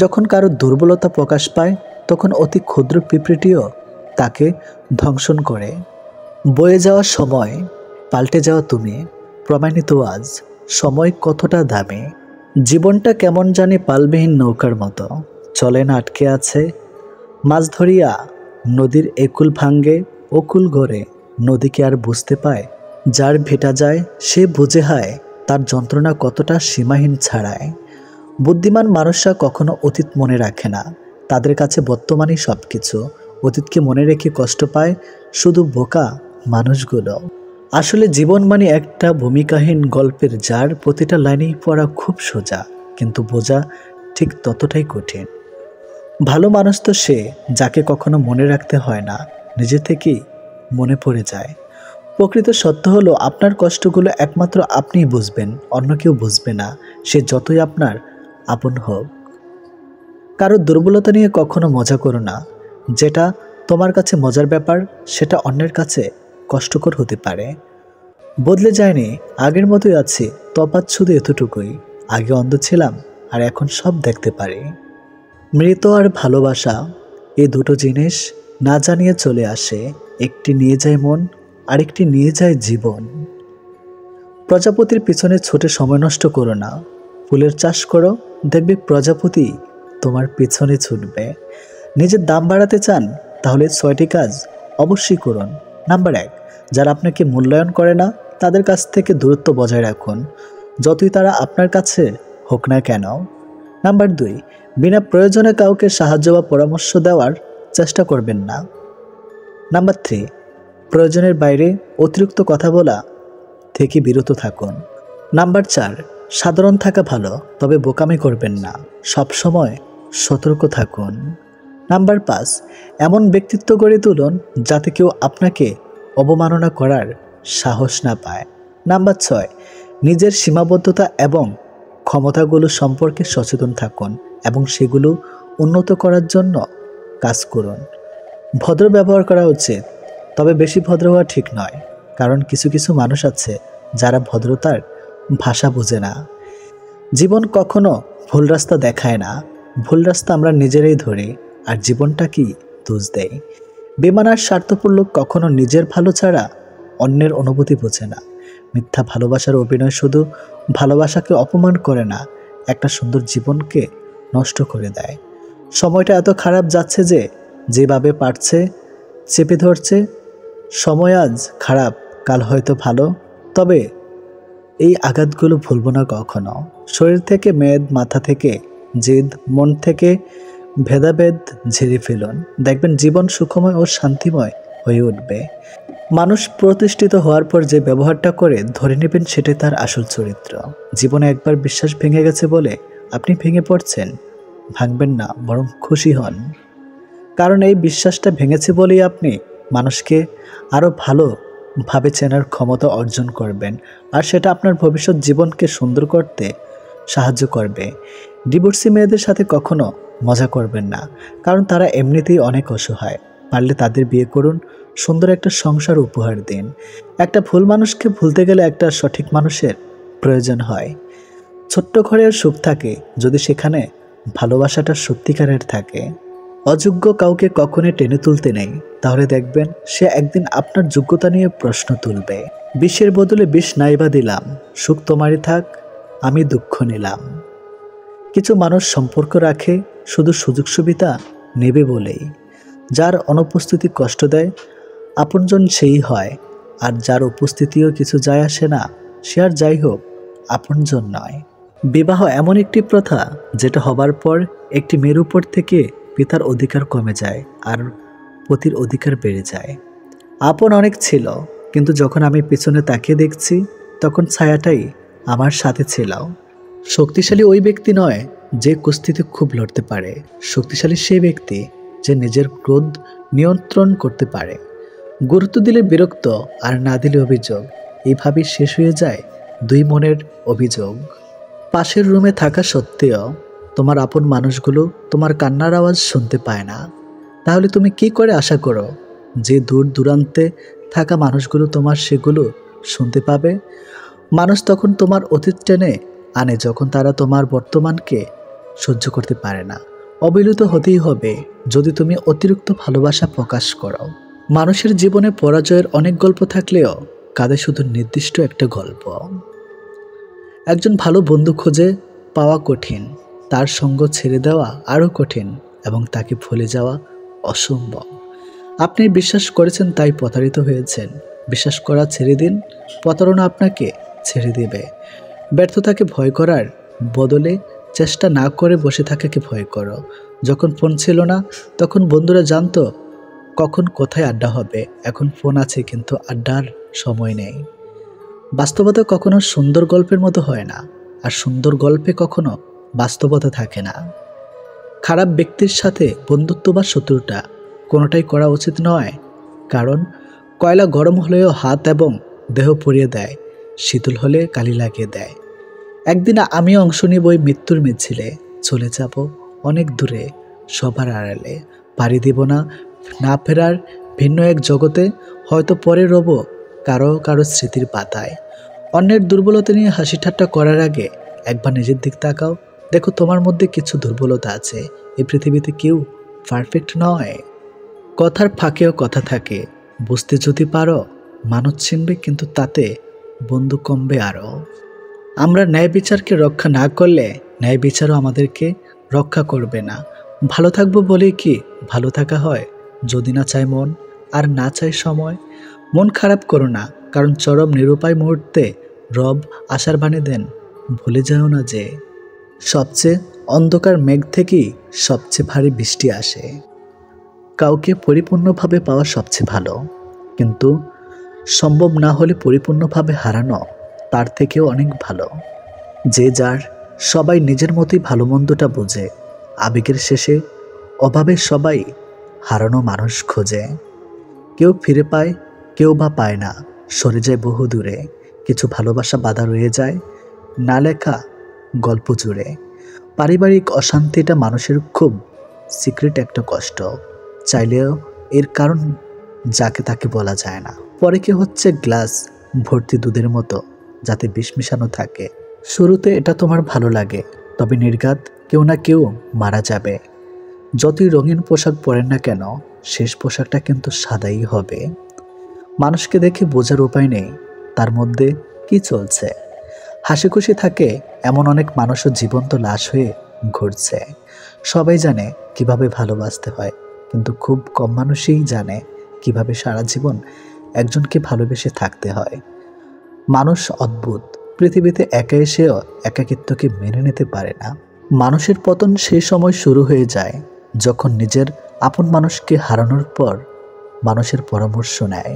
যখন কারো দুর্বলতা প্রকাশ পায়, তখন অতি ক্ষুদ্র পিঁপড়েটিও তাকে ধ্বংসন করে। বয়ে যাওয়া সময়, পাল্টে যাওয়া তুমি, প্রমাণিত আজ সময় কতটা দামি। জীবনটা কেমন জানি পালবিহীন নৌকার মতো, চলে না, আটকে আছে। মাছ ধরিয়া নদীর একুল ভাঙ্গে অকুল গড়ে, নদীকে আর বুঝতে পায় যার ভেটা যায় সে বুঝে হায়, তার যন্ত্রণা কতটা সীমাহীন ছাড়ায়। বুদ্ধিমান মানুষরা কখনো অতীত মনে রাখে না, তাদের কাছে বর্তমানই সব কিছু। অতীতকে মনে রেখে কষ্ট পায় শুধু বোকা মানুষগুলো। আসলে জীবন মানে একটা ভূমিকাহীন গল্পের, যার প্রতিটা লাইনেই পড়া খুব সোজা, কিন্তু বোঝা ঠিক ততটাই কঠিন। ভালো মানুষ তো সে যাকে কখনো মনে রাখতে হয় না, নিজে থেকেই মনে পড়ে যায়। প্রকৃত সত্য হলো, আপনার কষ্টগুলো একমাত্র আপনিই বুঝবেন, অন্য কেউ বুঝবে না, সে যতই আপনার আপন হোক। কারো দুর্বলতা নিয়ে কখনো মজা করো না। যেটা তোমার কাছে মজার ব্যাপার, সেটা অন্যের কাছে কষ্টকর হতে পারে। বদলে যায়নি, আগের মতোই আছি, তফাৎ শুধু এতটুকুই, আগে অন্ধ ছিলাম আর এখন সব দেখতে পারি। মৃত আর ভালোবাসা, এই দুটো জিনিস না জানিয়ে চলে আসে। একটি নিয়ে যায় মন, আরেকটি নিয়ে যায় জীবন। প্রজাপতির পিছনে ছুটে সময় নষ্ট করো না, ফুলের চাষ করো, দেখবে প্রজাপতি তোমার পিছনে ছুটবে। নিজের দাম বাড়াতে চান, তাহলে 6টি কাজ অবশ্যই করুন। নাম্বার 1, যারা আপনাকে মূল্যায়ন করে না, তাদের কাছ থেকে দূরত্ব বজায় রাখুন, যতই তারা আপনার কাছে হোক না কেন। নাম্বার 2, বিনা প্রয়োজনে কাউকে সাহায্য বা পরামর্শ দেওয়ার চেষ্টা করবেন না। নাম্বার 3, প্রয়োজনের বাইরে অতিরিক্ত কথা বলা থেকে বিরত থাকুন। নাম্বার 4, সাধারণ থাকা ভালো, তবে বোকামি করবেন না, সবসময় সতর্ক থাকুন। নাম্বার 5, এমন ব্যক্তিত্ব গড়ে তুলুন যাতে কেউ আপনাকে অবমাননা করার সাহস না পায়। নাম্বার 6, নিজের সীমাবদ্ধতা এবং ক্ষমতাগুলো সম্পর্কে সচেতন থাকুন এবং সেগুলো উন্নত করার জন্য কাজ করুন। ভদ্র ব্যবহার করা উচিত, তবে বেশি ভদ্র হওয়া ঠিক নয়, কারণ কিছু কিছু মানুষ আছে যারা ভদ্রতার ভাষা বোঝে না। জীবন কখনো ভুল রাস্তা দেখায় না, ভুল রাস্তা আমরা নিজেরাই ধরি, আর জীবনটা কি দোষ দেয়। বেমান আর স্বার্থপর লোক কখনো নিজের ভালো ছাড়া অন্যের অনুভূতি বোঝে না। মিথ্যা ভালোবাসার অভিনয় শুধু ভালোবাসাকে অপমান করে না, একটা সুন্দর জীবনকে নষ্ট করে দেয়। সময়টা এত খারাপ যাচ্ছে যে যেভাবে পারছে চেপে ধরছে। সময় আজ খারাপ, কাল হয়তো ভালো, তবে এই আঘাতগুলো ভুলবো না কখনো। শরীর থেকে মেদ, মাথা থেকে জেদ, মন থেকে ভেদাভেদ ঝেড়ে ফেলুন, দেখবেন জীবন সুখময় ও শান্তিময় হয়ে উঠবে। মানুষ প্রতিষ্ঠিত হওয়ার পর যে ব্যবহারটা করে ধরে নেবেন সেটাই তার আসল চরিত্র। জীবনে একবার বিশ্বাস ভেঙে গেছে বলে আপনি ভেঙে পড়ছেন, ভাঙবেন না, বরং খুশি হন, কারণ এই বিশ্বাসটা ভেঙেছে বলেই আপনি মানুষকে আরও ভালোভাবে চেনার ক্ষমতা অর্জন করবেন, আর সেটা আপনার ভবিষ্যৎ জীবনকে সুন্দর করতে সাহায্য করবে। ডিভোর্সি মেয়েদের সাথে কখনো মজা করবেন না, কারণ তারা এমনিতেই অনেক অসহায়। পারলে তাদের বিয়ে করুন, সুন্দর একটা সংসার উপহার দিন। একটা ভুল মানুষকে ভুলতে গেলে একটা সঠিক মানুষের প্রয়োজন হয়। ছোট্ট ঘরেও সুখ থাকে যদি সেখানে ভালোবাসাটা সত্যিকারের থাকে। অযোগ্য কাউকে কখনোই টেনে তুলতে নেই, তাহলে দেখবেন সে একদিন আপনার যোগ্যতা নিয়ে প্রশ্ন তুলবে। বিষের বদলে বিষ নাইবা দিলাম, সুখ তোমারই থাক, আমি দুঃখ নিলাম। কিছু মানুষ সম্পর্ক রাখে শুধু সুযোগ সুবিধা নেবে বলেই। যার অনুপস্থিতি কষ্ট দেয় আপনজন সেই হয়, আর যার উপস্থিতিও কিছু যায় আসে না সে আর যাই হোক আপনজন নয়। বিবাহ এমন একটি প্রথা যেটা হবার পর একটি মেয়ের উপর থেকে পিতার অধিকার কমে যায় আর পতির অধিকার বেড়ে যায়। আপন অনেক ছিল, কিন্তু যখন আমি পিছনে তাকিয়ে দেখছি তখন ছায়াটাই আমার সাথে ছিল। শক্তিশালী ওই ব্যক্তি নয় যে কুস্তিতে খুব লড়তে পারে, শক্তিশালী সেই ব্যক্তি যে নিজের ক্রোধ নিয়ন্ত্রণ করতে পারে। গুরুত্ব দিলে বিরক্ত আর না দিলে অভিযোগ, এইভাবেই শেষ হয়ে যায় দুই মনের অভিযোগ। পাশের রুমে থাকা সত্ত্বেও তোমার আপন মানুষগুলো তোমার কান্নার আওয়াজ শুনতে পায় না, তাহলে তুমি কি করে আশা করো যে দূর দূরান্তে থাকা মানুষগুলো তোমার সেগুলো শুনতে পাবে? মানুষ তখন তোমার অতীত টেনে আনে যখন তারা তোমার বর্তমানকে সহ্য করতে পারে না। অবিলত হতেই হবে যদি তুমি অতিরিক্ত ভালোবাসা প্রকাশ করো। মানুষের জীবনে পরাজয়ের অনেক গল্প থাকলেও কাঁধে শুধু নির্দিষ্ট একটা গল্প। একজন ভালো বন্ধু খুঁজে পাওয়া কঠিন, তার সঙ্গ ছেড়ে দেওয়া আরও কঠিন, এবং তাকে ভুলে যাওয়া অসম্ভব। আপনি বিশ্বাস করেছেন তাই প্রতারিত হয়েছেন, বিশ্বাস করা ছেড়ে দিন, প্রতারণা আপনাকে ছেড়ে দেবে। ব্যর্থতাকে ভয় করার বদলে চেষ্টা না করে বসে থাকাকে ভয় করো। যখন ফোন ছিল না তখন বন্ধুরা জানতো কখন কোথায় আড্ডা হবে, এখন ফোন আছে কিন্তু আড্ডার সময় নেই। বাস্তবতা কখনো সুন্দর গল্পের মতো হয় না, আর সুন্দর গল্পে কখনো বাস্তবতা থাকে না। খারাপ ব্যক্তির সাথে বন্ধুত্ব বা শত্রুতা কোনোটাই করা উচিত নয়, কারণ কয়লা গরম হলেও হাত এবং দেহ পুড়িয়ে দেয়, শীতল হলে কালি লাগিয়ে দেয়। একদিন আমিও অংশ নিব ওই মৃত্যুর মিছিলে, চলে যাব অনেক দূরে, সবার আড়ালে, পাড়ি দিব না না ফেরার ভিন্ন এক জগতে। হয়তো পরে রব কারো কারো স্মৃতির পাতায়। অন্যের দুর্বলতা নিয়ে হাসি ঠাট্টা করার আগে একবার নিজের দিক তাকাও, দেখো তোমার মধ্যে কিছু দুর্বলতা আছে। এই পৃথিবীতে কেউ পারফেক্ট নয়। কথার ফাঁকেও কথা থাকে, বুঝতে যদি পারো মানুষ চিনবে, কিন্তু তাতে বন্ধু কমবে আরও। আমরা ন্যায় বিচারকে রক্ষা না করলে ন্যায় বিচারও আমাদেরকে রক্ষা করবে না। ভালো থাকবো বলেই কি ভালো থাকা হয়? যদি না চায় মন আর না চায় সময়। মন খারাপ করো না, কারণ চরম নিরুপায় মুহূর্তে রব আশার বাণী দেন, ভুলে যাও না যে সবচেয়ে অন্ধকার মেঘ থেকেই সবচেয়ে ভারী বৃষ্টি আসে। কাউকে পরিপূর্ণভাবে পাওয়া সবচেয়ে ভালো, কিন্তু সম্ভব না হলে পরিপূর্ণভাবে হারানো তার থেকেও অনেক ভালো। যে যার সবাই নিজের মতোই ভালো মন্দটা বোঝে। আবেগের শেষে অভাবে সবাই হারানো মানুষ খোঁজে। কেউ ফিরে পায়, কেউ বা পায় না, সরে যায় বহু দূরে। কিছু ভালোবাসা বাধা রয়ে যায় না লেখা গল্প জুড়ে। পারিবারিক অশান্তিটা মানুষের খুব সিক্রেট একটা কষ্ট, চাইলেও এর কারণ যাকে তাকে বলা যায় না। পরে কি হচ্ছে গ্লাস ভর্তি দুধের মতো, যাতে বিষ মিশানো থাকে। শুরুতে এটা তোমার ভালো লাগে, তবে নির্ঘাত কেউ না কেউ মারা যাবে। যতই রঙিন পোশাক পরেন না কেন, শেষ পোশাকটা কিন্তু সাদাই হবে। মানুষকে দেখে বোঝার উপায় নেই তার মধ্যে কি চলছে। হাসি খুশি থাকে এমন অনেক মানুষও জীবন্ত লাশ হয়ে ঘুরছে। সবাই জানে কিভাবে ভালোবাসতে হয়, কিন্তু খুব কম মানুষই জানে কিভাবে সারা জীবন একজনকে ভালোবেসে থাকতে হয়। মানুষ অদ্ভুত, পৃথিবীতে একা এসেও একাকিত্বকে মেনে নিতে পারে না। মানুষের পতন সেই সময় শুরু হয়ে যায় যখন নিজের আপন মানুষকে হারানোর পর মানুষের পরামর্শ নেয়।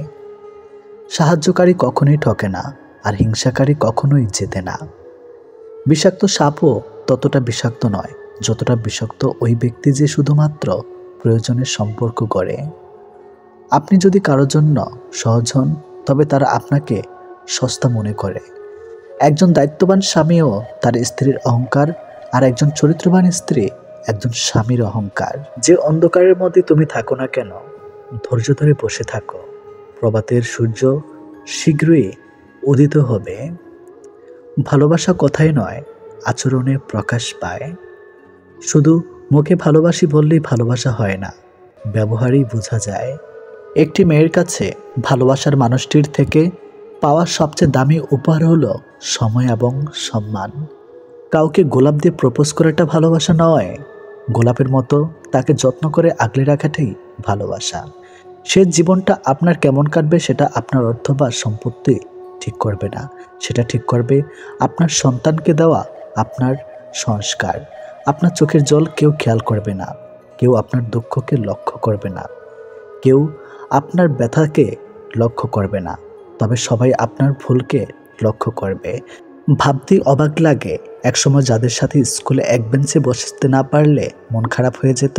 সাহায্যকারী কখনোই ঠকে না, আর হিংসাকারী কখনোই জেতে না। বিষাক্ত সাপও ততটা বিষাক্ত নয় যতটা বিষাক্ত ওই ব্যক্তি যে শুধুমাত্র প্রয়োজনের সম্পর্ক গড়ে। আপনি যদি কারোর জন্য সহজ হন, তবে তারা আপনাকে সস্তা মনে করে। একজন দায়িত্ববান স্বামীও তার স্ত্রীর অহংকার, আর একজন চরিত্রবান স্ত্রী একজন স্বামীর অহংকার। যে অন্ধকারের মধ্যে তুমি থাকো না কেন, ধৈর্য ধরে বসে থাকো, প্রভাতের সূর্য শীঘ্রই উদিত হবে। ভালোবাসা কথাই নয়, আচরণে প্রকাশ পায়। শুধু মুখে ভালোবাসি বললেই ভালোবাসা হয় না, ব্যবহারেই বোঝা যায়। একটি মেয়ের কাছে ভালোবাসার মানুষটির থেকে পাওয়া সবচেয়ে দামি উপহার হলো সময় এবং সম্মান। কাউকে গোলাপ দিয়ে প্রপোজ করাটা ভালোবাসা নয়, গোলাপের মতো তাকে যত্ন করে আগলে রাখাটাই ভালোবাসা। সে জীবনটা আপনার কেমন কাটবে সেটা আপনার অর্থ বা সম্পত্তি ঠিক করবে না, সেটা ঠিক করবে আপনার সন্তানকে দেওয়া আপনার সংস্কার। আপনার চোখের জল কেউ খেয়াল করবে না, কেউ আপনার দুঃখকে লক্ষ্য করবে না, কেউ আপনার ব্যথাকে লক্ষ্য করবে না, তবে সবাই আপনার ভুলকে লক্ষ্য করবে। ভাবতেই অবাক লাগে, একসময় যাদের সাথে স্কুলে এক বেঞ্চে বসতে না পারলে মন খারাপ হয়ে যেত,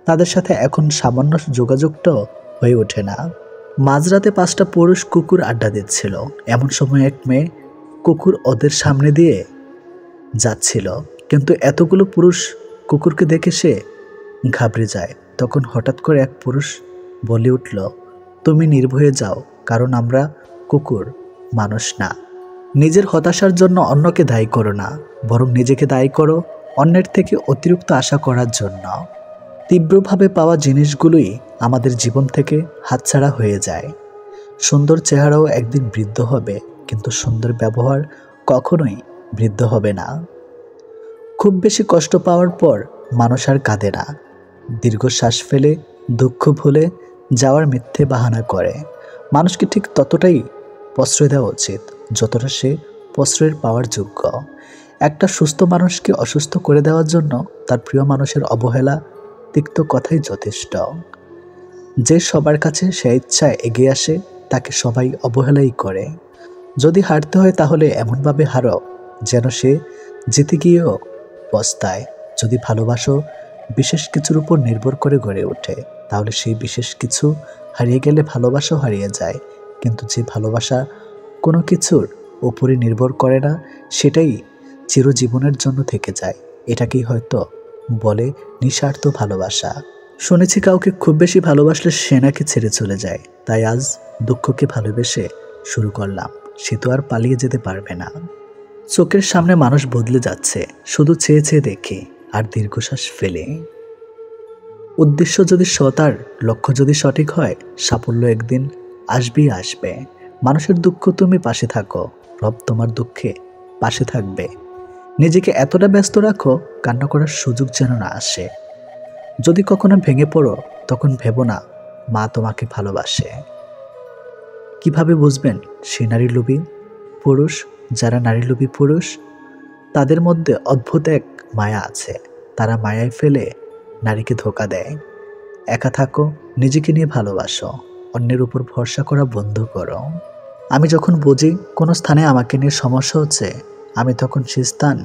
তাদের সাথে এখন সামান্য যোগাযোগটাও হয়ে ওঠে না। মাঝরাতে 5টা পুরুষ কুকুর আড্ডা দিচ্ছিল। এমন সময় এক মেয়ে কুকুর ওদের সামনে দিয়ে যাচ্ছিল, কিন্তু এতগুলো পুরুষ কুকুরকে দেখে সে ঘাবড়ে যায়। তখন হঠাৎ করে এক পুরুষ বলে উঠল, তুমি নির্ভয়ে যাও, কারণ আমরা কুকুর, মানুষ না। নিজের হতাশার জন্য অন্যকে দায়ী করো না, বরং নিজেকে দায়ী করো অন্যের থেকে অতিরিক্ত আশা করার জন্য। তীব্রভাবে পাওয়া জিনিসগুলোই আমাদের জীবন থেকে হাতছাড়া হয়ে যায়। সুন্দর চেহারাও একদিন বৃদ্ধ হবে, কিন্তু সুন্দর ব্যবহার কখনোই বৃদ্ধ হবে না। খুব বেশি কষ্ট পাওয়ার পর মানুষ আর কাঁদে না, দীর্ঘশ্বাস ফেলে দুঃখ ভুলে যাওয়ার মিথ্যে বাহানা করে। মানুষকে ঠিক ততটাই প্রশ্রয় দেওয়া উচিত যতটা সে প্রশ্রয়ের পাওয়ার যোগ্য। একটা সুস্থ মানুষকে অসুস্থ করে দেওয়ার জন্য তার প্রিয় মানুষের অবহেলা, তিক্ত কথাই যথেষ্ট। যে সবার কাছে সে ইচ্ছায় এগিয়ে আসে, তাকে সবাই অবহেলাই করে। যদি হারতে হয় তাহলে এমনভাবে হারো যেন সে জিতে গিয়েও পস্তায়। যদি ভালোবাসো বিশেষ কিছুর উপর নির্ভর করে গড়ে ওঠে, তাহলে সেই বিশেষ কিছু হারিয়ে গেলে ভালোবাসাও হারিয়ে যায়। কিন্তু যে ভালোবাসা কোনো কিছুর উপরে নির্ভর করে না, সেটাই চিরজীবনের জন্য থেকে যায়। এটাকেই হয়তো বলে নিঃস্বার্থ ভালোবাসা। শুনেছি কাউকে খুব বেশি ভালোবাসলে সে নাকি ছেড়ে চলে যায়। তাই আজ দুঃখকে ভালোবেসে শুরু করলাম, সে তো আর পালিয়ে যেতে পারবে না। চোখের সামনে মানুষ বদলে যাচ্ছে, শুধু চেয়ে চেয়ে দেখে আর দীর্ঘশ্বাস ফেলে। উদ্দেশ্য যদি সৎ আর লক্ষ্য যদি সঠিক হয়, সাফল্য একদিন আসবেই আসবে। মানুষের দুঃখ তুমি পাশে থাকো, রব তোমার দুঃখে পাশে থাকবে। নিজেকে এতটা ব্যস্ত রাখো, কান্না করার সুযোগ যেন না আসে। যদি কখনো ভেঙে পড়ো, তখন ভেবো না মা তোমাকে ভালোবাসে। কিভাবে বুঝবেন সে নারী লোভী পুরুষ? যারা নারী লোভী পুরুষ, তাদের মধ্যে অদ্ভুত এক মায়া আছে। তারা মায়ায় ফেলে নারীকে ধোঁকা দেয়। একা থাকো, নিজেকে নিয়ে ভালোবাসো, অন্যের উপর ভরসা করা বন্ধ করো। আমি যখন বুঝি কোনো স্থানে আমাকে নিয়ে সমস্যা হচ্ছে, আমি তখন সে স্থান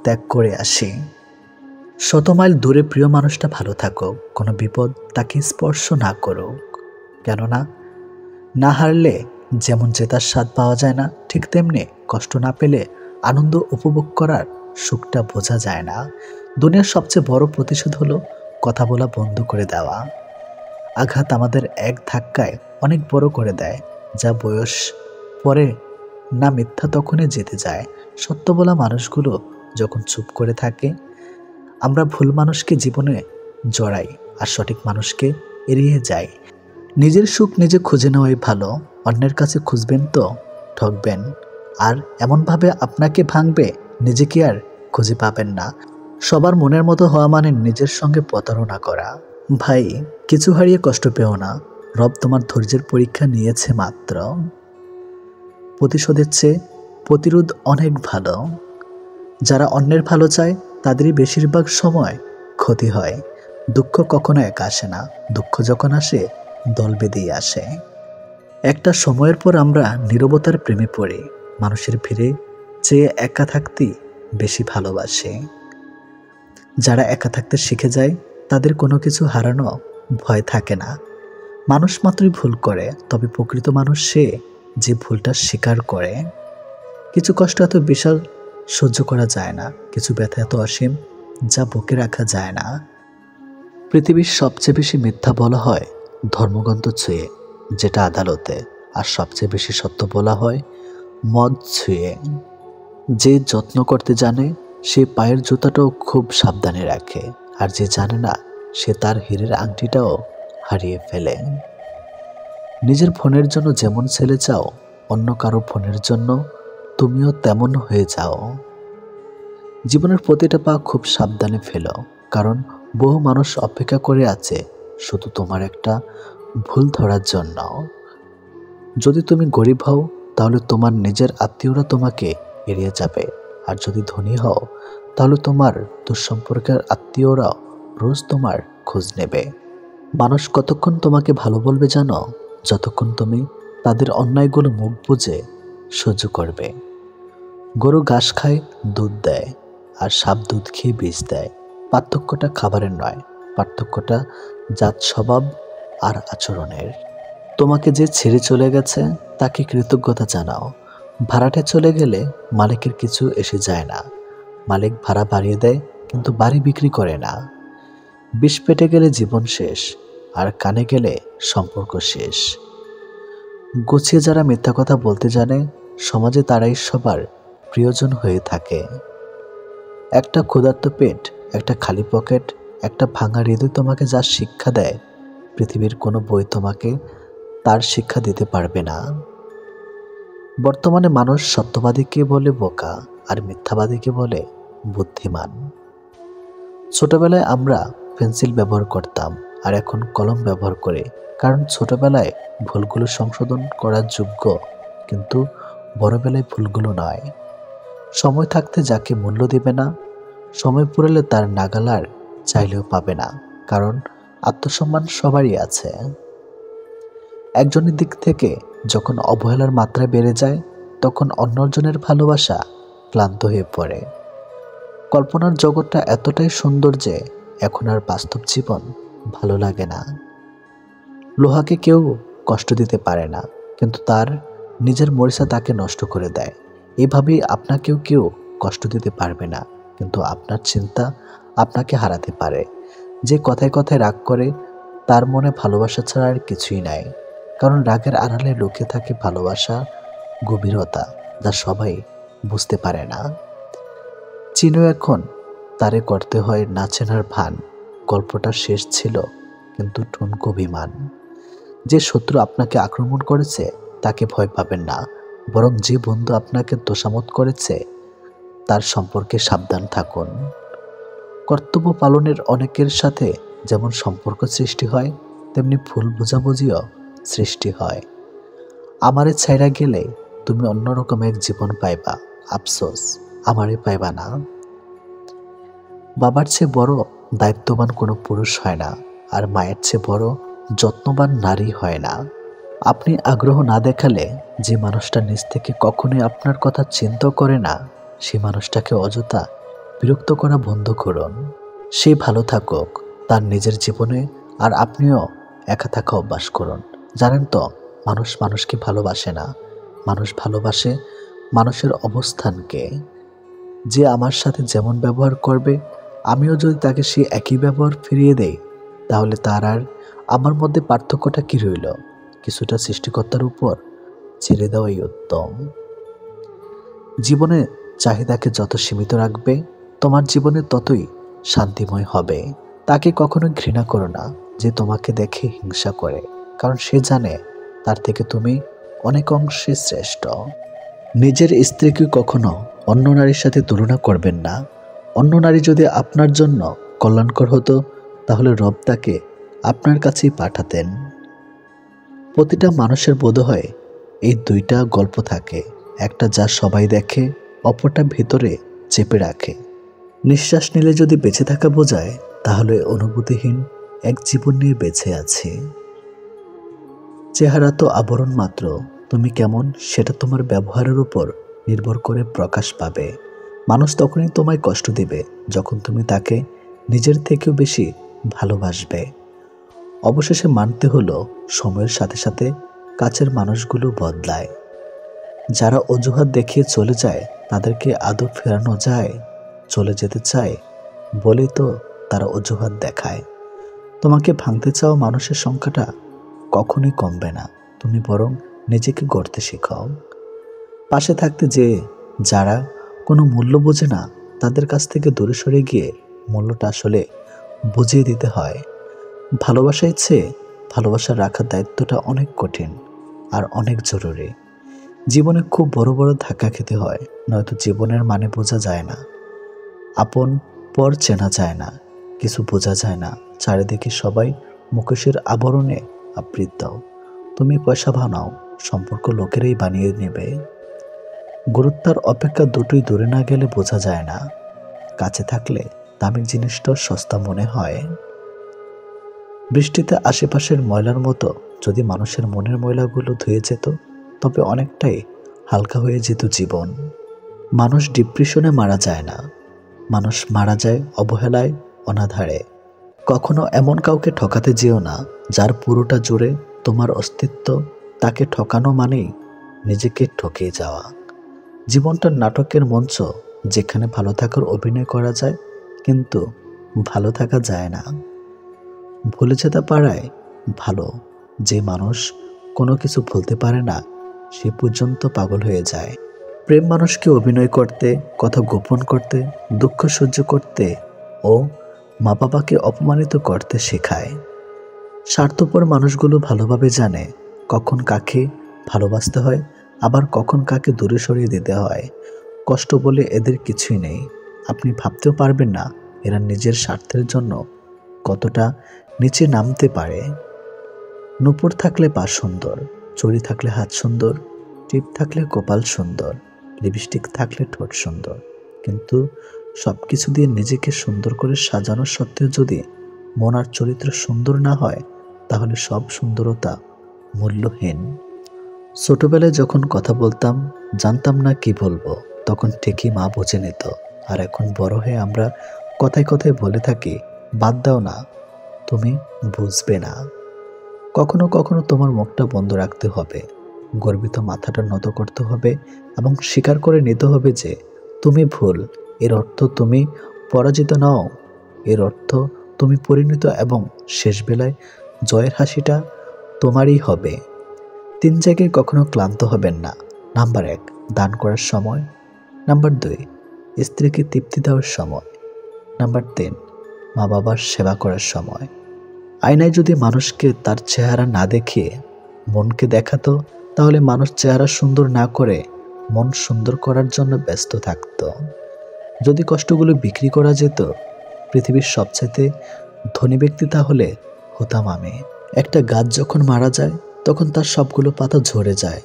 ত্যাগ করে আসি। 100 মাইল দূরে প্রিয় মানুষটা ভালো থাকুক, কোনো বিপদ তাকে স্পর্শ না করুক। কেননা না হারলে যেমন জেতার স্বাদ পাওয়া যায় না, ঠিক তেমনি কষ্ট না পেলে আনন্দ উপভোগ করার সুখটা বোঝা যায় না। দুনিয়ার সবচেয়ে বড় প্রতিশোধ হলো কথা বলা বন্ধ করে দেওয়া। আঘাত আমাদের এক ধাক্কায় অনেক বড় করে দেয়, যা বয়স পরে না মিথ্যা তখনই জিতে যায়। সত্য বলা মানুষগুলো যখন চুপ করে থাকে, আমরা ভুল মানুষকে জীবনে জড়াই আর সঠিক মানুষকে এড়িয়ে যাই। নিজের সুখ নিজে খুঁজে নেওয়াই ভালো। অন্যের কাছে খুঁজবেন তো ঠকবেন, আর এমনভাবে আপনাকে ভাঙবে নিজেকে আর খুঁজে পাবেন না। সবার মনের মতো হওয়া মানে নিজের সঙ্গে প্রতারণা করা। ভাই, কিছু হারিয়ে কষ্ট পেও না, রব তোমার ধৈর্যের পরীক্ষা নিয়েছে মাত্র। প্রতিশোধের চেয়ে প্রতিরোধ অনেক ভালো। যারা অন্যের ভালো চায় তাদেরই বেশিরভাগ সময় ক্ষতি হয়। দুঃখ কখনো একা আসে না, দুঃখ যখন আসে দল বেঁধেই আসে। একটা সময়ের পর আমরা নীরবতার প্রেমে পড়ি, মানুষের ভিড়ে চেয়ে একা থাকতেই বেশি ভালোবাসে। যারা একা থাকতে শিখে যায়, তাদের কোনো কিছু হারানো ভয় থাকে না। মানুষ মাত্রই ভুল করে, তবে প্রকৃত মানুষ সে যে ভুলটা স্বীকার করে। কিছু কষ্ট এত বিশাল সহ্য করা যায় না, কিছু ব্যথা এত অসীম যা বুকে রাখা যায় না। পৃথিবীর সবচেয়ে বেশি মিথ্যা বলা হয় ধর্মগ্রন্থ ছুঁয়ে, যেটা আদালতে, আর সবচেয়ে বেশি সত্য বলা হয় মদ ছুঁয়ে। যে যত্ন করতে জানে সে পায়ের জুতাটাও খুব সাবধানে রাখে, আর যে জানে না সে তার হীরের আংটিটাও হারিয়ে ফেলে। নিজের ফোনের জন্য যেমন ছেলে চাও, অন্য কারো ফোনের জন্য তুমিও তেমন হয়ে যাও। জীবনের প্রতিটা পা খুব সাবধানে ফেলো, কারণ বহু মানুষ অপেক্ষা করে আছে শুধু তোমার একটা ভুল ধরার জন্য। যদি তুমি গরিব হও তাহলে তোমার নিজের আত্মীয়রা তোমাকে এড়িয়ে যাবে, আর যদি ধনী হও তাহলে তোমার দুঃসম্পর্কের আত্মীয়রা রোজ তোমার খোঁজ নেবে। মানুষ কতক্ষণ তোমাকে ভালো বলবে জানো? যতক্ষণ তুমি তাদের অন্যায়গুলো মুখ বুজে সহ্য করবে। গরু ঘাস খায়, দুধ দেয়, আর সাপ দুধ খেয়ে বিষ দেয়। পার্থক্যটা খাবারের নয়, পার্থক্যটা জাত স্বভাব আর আচরণের। তোমাকে যে ছেড়ে চলে গেছে তাকে কৃতজ্ঞতা জানাও। ভাড়াটে চলে গেলে মালিকের কিছু এসে যায় না। মালিক ভাড়া বাড়িয়ে দেয় কিন্তু বাড়ি বিক্রি করে না। বিষ পেটে গেলে জীবন শেষ, আর কানে গেলে সম্পর্ক শেষ। গুছিয়ে যারা মিথ্যা কথা বলতে জানে সমাজে তারাই সবার প্রিয়জন হয়ে থাকে। একটা ক্ষুধার্ত পেট, একটা খালি পকেট, একটা ভাঙা হৃদয় তোমাকে যা শিক্ষা দেয় পৃথিবীর কোনো বই তোমাকে তার শিক্ষা দিতে পারবে না। বর্তমানে মানুষ সত্যবাদীকে বলে বোকা আর মিথ্যাবাদীকে বলে বুদ্ধিমান। ছোটবেলায় আমরা পেন্সিল ব্যবহার করতাম আর এখন কলম ব্যবহার করে, কারণ ছোটবেলায় ভুলগুলো সংশোধন করার যোগ্য, কিন্তু বড়বেলায় ভুলগুলো নয়। সময় থাকতে যাকে মূল্য দিবে না, সময় পুরালে তার নাগাল চাইলেও পাবে না, কারণ আত্মসম্মান সবারই আছে। একজনের দিক থেকে যখন অবহেলার মাত্রা বেড়ে যায় তখন অন্যজনের ভালোবাসা ক্লান্ত হয়ে পড়ে। কল্পনার জগৎটা এতটাই সুন্দর যে এখন আর বাস্তব জীবন ভালো লাগে না। লোহাকে কেউ কষ্ট দিতে পারে না, কিন্তু তার নিজের মরিচা তাকে নষ্ট করে দেয়। এভাবেই আপনাকেও কেউ কষ্ট দিতে পারবে না, কিন্তু আপনার চিন্তা আপনাকে হারাতে পারে। যে কথায় কথায় রাগ করে তার মনে ভালোবাসা ছাড়া আর কিছুই নাই, কারণ রাগের আড়ালে লুকিয়ে থাকে ভালোবাসা, গভীরতা, যা সবাই বুঝতে পারে না। চিনো এখন তারে করতে হয় না চেনার ভান। গল্পটা শেষ ছিল, কিন্তু ঠুনকো বিমান। যে শত্রু আপনাকে আক্রমণ করেছে তাকে ভয় পাবেন না, বরং যে বন্ধু আপনাকে তোষামত করেছে তার সম্পর্কে সাবধান থাকুন। কর্তব্য পালনের অনেকের সাথে যেমন সম্পর্ক সৃষ্টি হয়, তেমনি ভুল বোঝাবুঝিও সৃষ্টি হয়। আমারে ছাইরা গেলে তুমি অন্যরকম এক জীবন পাইবা, আফসোস আমারে পাইবা না। বাবার চেয়ে বড় দায়িত্ববান কোনো পুরুষ হয় না, আর মায়ের চেয়ে বড় যত্নবান নারী হয় না। আপনি আগ্রহ না দেখালে যে মানুষটা নিজ থেকে কখনোই আপনার কথা চিন্তা করে না, সেই মানুষটাকে অযথা বিরক্ত করা বন্ধ করুন। সে ভালো থাকুক তার নিজের জীবনে, আর আপনিও একা থাকা অভ্যাস করুন। জানেন তো, মানুষ মানুষকে ভালোবাসে না, মানুষ ভালোবাসে মানুষের অবস্থানকে। যে আমার সাথে যেমন ব্যবহার করবে, আমিও যদি তাকে সে একই ব্যবহার ফিরিয়ে দেই, তাহলে তার আর আমার মধ্যে পার্থক্যটা কি রইল? কিছুটা সৃষ্টিকর্তার উপর ছেড়ে দেওয়াই উত্তম। জীবনে চাহিদাকে যত সীমিত রাখবে, তোমার জীবনে ততই শান্তিময় হবে। তাকে কখনো ঘৃণা করো না যে তোমাকে দেখে হিংসা করে, কারণ সে জানে তার থেকে তুমি অনেক অংশে শ্রেষ্ঠ। নিজের স্ত্রীকে কখনো অন্য নারীর সাথে তুলনা করবেন না। অন্য নারী যদি আপনার জন্য কল্যাণকর হতো তাহলে রব তাকে আপনার কাছেই পাঠাতেন। প্রতিটা মানুষের বোধহয় এই দুইটা গল্প থাকে, একটা যা সবাই দেখে, অপরটা ভিতরে চেপে রাখে। নিঃশ্বাস নিলে যদি বেঁচে থাকা বোঝায়, তাহলে অনুভূতিহীন এক জীবন নিয়ে বেঁচে আছি। চেহারা তো আবরণ মাত্র, তুমি কেমন সেটা তোমার ব্যবহারের উপর নির্ভর করে প্রকাশ পাবে। মানুষ তখনই তোমায় কষ্ট দিবে যখন তুমি তাকে নিজের থেকেও বেশি ভালোবাসবে। অবশেষে মানতে হলো, সময়ের সাথে সাথে কাছের মানুষগুলো বদলায়। যারা অজুহাত দেখিয়ে চলে যায় তাদেরকে আদৌ ফেরানো যায়? চলে যেতে চায় বলেই তো তারা অজুহাত দেখায়। তোমাকে ভাঙতে চাওয়া মানুষের সংখ্যাটা কখনোই কমবে না, তুমি বরং নিজেকে গড়তে শেখাও। পাশে থাকতে যে যারা কোনো মূল্য বোঝে না, তাদের কাছ থেকে দূরে সরে গিয়ে মূল্যটা আসলে বুঝিয়ে দিতে হয়। ভালোবাসার চেয়ে ভালোবাসা রাখার দায়িত্বটা অনেক কঠিন আর অনেক জরুরি। জীবনে খুব বড় বড় ধাক্কা খেতে হয়, নয়তো জীবনের মানে বোঝা যায় না। আপন পর চেনা যায় না, কিছু বোঝা যায় না। চারিদিকে সবাই মুখোশের আবরণে আবৃত। তুমি পয়সা বানাও, সম্পর্ক লোকেরাই বানিয়ে নেবে। গুরুত্বের অপেক্ষা দুটোই দূরে না গেলে বোঝা যায় না। কাছে থাকলে দামি জিনিসটাও সস্তা মনে হয়। বৃষ্টিতে আশেপাশের ময়লার মতো যদি মানুষের মনের ময়লাগুলো ধুয়ে যেত, তবে অনেকটাই হালকা হয়ে যেত জীবন। মানুষ ডিপ্রেশনে মারা যায় না, মানুষ মারা যায় অবহেলায়, অনাধারে। কখনো এমন কাউকে ঠকাতে যেও না যার পুরোটা জুড়ে তোমার অস্তিত্ব। তাকে ঠকানো মানেই নিজেকে ঠকিয়ে যাওয়া। জীবনটা নাটকের মঞ্চ, যেখানে ভালো থাকার অভিনয় করা যায় কিন্তু ভালো থাকা যায় না। ভুলে যেতে পারায় ভালো। যে মানুষ কোনো কিছু ভুলতে পারে না, সে পর্যন্ত পাগল হয়ে যায়। প্রেম মানুষকে অভিনয় করতে, কথা গোপন করতে, দুঃখ সহ্য করতে ও মা বাবাকে অপমানিত করতে শেখায়। স্বার্থপর মানুষগুলো ভালোভাবে জানে কখন কাকে ভালোবাসতে হয়, আবার কখন কাকে দূরে সরিয়ে দিতে হয়। কষ্ট বলে এদের কিছুই নেই। আপনি ভাবতেও পারবেন না এরা নিজের স্বার্থের জন্য কতটা নিচে নামতে পারে। নূপুর থাকলে পা সুন্দর, চুড়ি থাকলে হাত সুন্দর, টিপ থাকলে কপাল সুন্দর, লিপস্টিক থাকলে ঠোঁট সুন্দর, কিন্তু সব কিছু দিয়ে নিজেকে সুন্দর করে সাজানোর সত্ত্বেও যদি মন আর চরিত্র সুন্দর না হয়, তাহলে সব সুন্দরতা মূল্যহীন। ছোটবেলায় যখন কথা বলতাম, জানতাম না কি বলবো, তখন ঠিকই মা বুঝে নিত। আর এখন বড় হয়ে আমরা কথায় কথায় বলে থাকি, বাদ দাও না, তুমি বুঝবে না। কখনো কখনো তোমার মুখটা বন্ধ রাখতে হবে, গর্বিত মাথাটা নত করতে হবে এবং স্বীকার করে নিতে হবে যে তুমি ভুল। এর অর্থ তুমি পরাজিত নও, এর অর্থ তুমি পরিণত, এবং শেষ বেলায় জয়ের হাসিটা তোমারই হবে। 3 জায়গায় কখনো ক্লান্ত হবেন না। নাম্বার 1, দান করার সময়। নাম্বার 2, স্ত্রীকে তৃপ্তি দেওয়ার সময়। নাম্বার 3, মা বাবার সেবা করার সময়। আয়নায় যদি মানুষকে তার চেহারা না দেখিয়ে মনকে দেখাতো, তাহলে মানুষ চেহারা সুন্দর না করে মন সুন্দর করার জন্য ব্যস্ত থাকত। যদি কষ্টগুলো বিক্রি করা যেত, পৃথিবীর সবচাইতে ধনী ব্যক্তি তাহলে হতাম আমি। একটা গাছ যখন মারা যায়, তখন তার সবগুলো পাতা ঝরে যায়,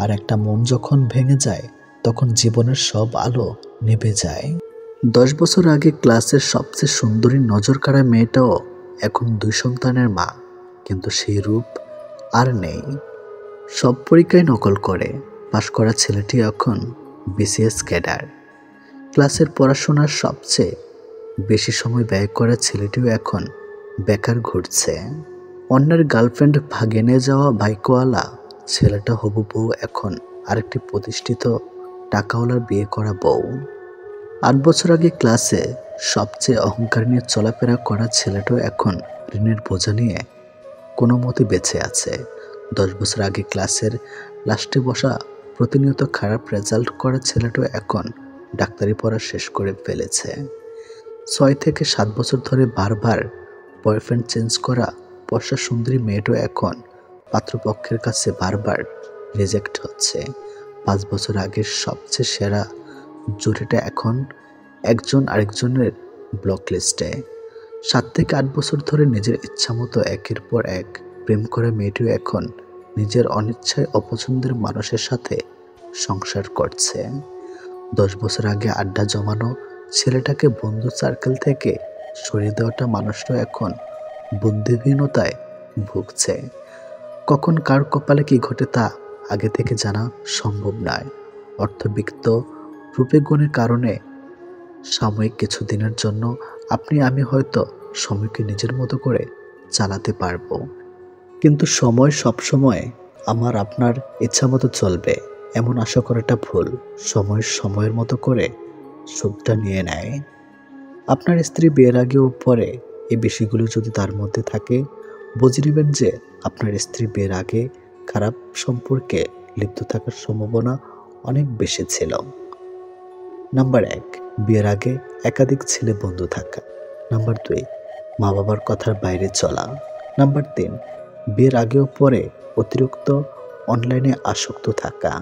আর একটা মন যখন ভেঙে যায়, তখন জীবনের সব আলো নিভে যায়। 10 বছর আগে ক্লাসের সবচেয়ে সুন্দরী নজর কাড়া মেয়েটাও এখন 2 সন্তানের মা, কিন্তু সেই রূপ আর নেই। সব পরীক্ষায় নকল করে পাশ করা ছেলেটি এখন বিসিএস ক্যাডার। ক্লাসের পড়াশোনার সবচেয়ে বেশি সময় ব্যয় করা ছেলেটিও এখন বেকার ঘুরছে। অন্যের গার্লফ্রেন্ড ভাগে নিয়ে যাওয়া বাইকওয়ালা ছেলেটা হবু বউ এখন আরেকটি প্রতিষ্ঠিত টাকাওয়ালার বিয়ে করা বউ। 8 বছর আগে ক্লাসে সবচেয়ে অহংকার নিয়ে চলাফেরা করা ছেলেটাও এখন ঋণের বোঝা নিয়ে কোনো মতে বেঁচে আছে। 10 বছর আগে ক্লাসের লাস্টে বসা প্রতিনিয়ত খারাপ রেজাল্ট করা ছেলেটাও এখন ডাক্তারি পড়া শেষ করে ফেলেছে। 6 থেকে 7 বছর ধরে বারবার বয়ফ্রেন্ড চেঞ্জ করা বর্ষা সুন্দরী মেয়েটাও এখন পাত্রপক্ষের কাছে বারবার রিজেক্ট হচ্ছে। 5 বছর আগের সবচেয়ে সেরা জুটিটা এখন একজন আরেকজনের ব্লক লিস্টে। 7 থেকে 8 বছর ধরে নিজের ইচ্ছামতো একের পর এক প্রেম করা মেয়েটিও এখন নিজের অনিচ্ছায় অপছন্দের মানুষের সাথে সংসার করছে। 10 বছর আগে আড্ডা জমানো ছেলেটাকে বন্ধু সার্কেল থেকে সরিয়ে দেওয়াটা মানুষটাও এখন বুদ্ধিহীনতায় ভুগছে। কখন কার কপালে কি ঘটে তা আগে থেকে জানা সম্ভব নয়। অর্থবিত্ত রূপে গুণের কারণে সাময়িক কিছু দিনের জন্য আপনি আমি হয়তো সময়কে নিজের মতো করে চালাতে পারবো, কিন্তু সময় সবসময় আমার আপনার ইচ্ছা মতো চলবে এমন আশা করাটা ভুল। সময় সময়ের মতো করে সুখটা নিয়ে নেয়। আপনার স্ত্রী বিয়ের আগে ও পরে এই বিষয়গুলো যদি তার মধ্যে থাকে, বুঝে নেবেন যে আপনার স্ত্রী বিয়ের আগে খারাপ সম্পর্কে লিপ্ত থাকার সম্ভাবনা অনেক বেশি ছিল। নাম্বার 1, বিয়ের আগে একাধিক ছেলে বন্ধু থাকা। নাম্বার 2, মা বাবার কথার বাইরে চলা। নাম্বার 3, বিয়ের আগেও পরে অতিরিক্ত অনলাইনে আসক্ত থাকা।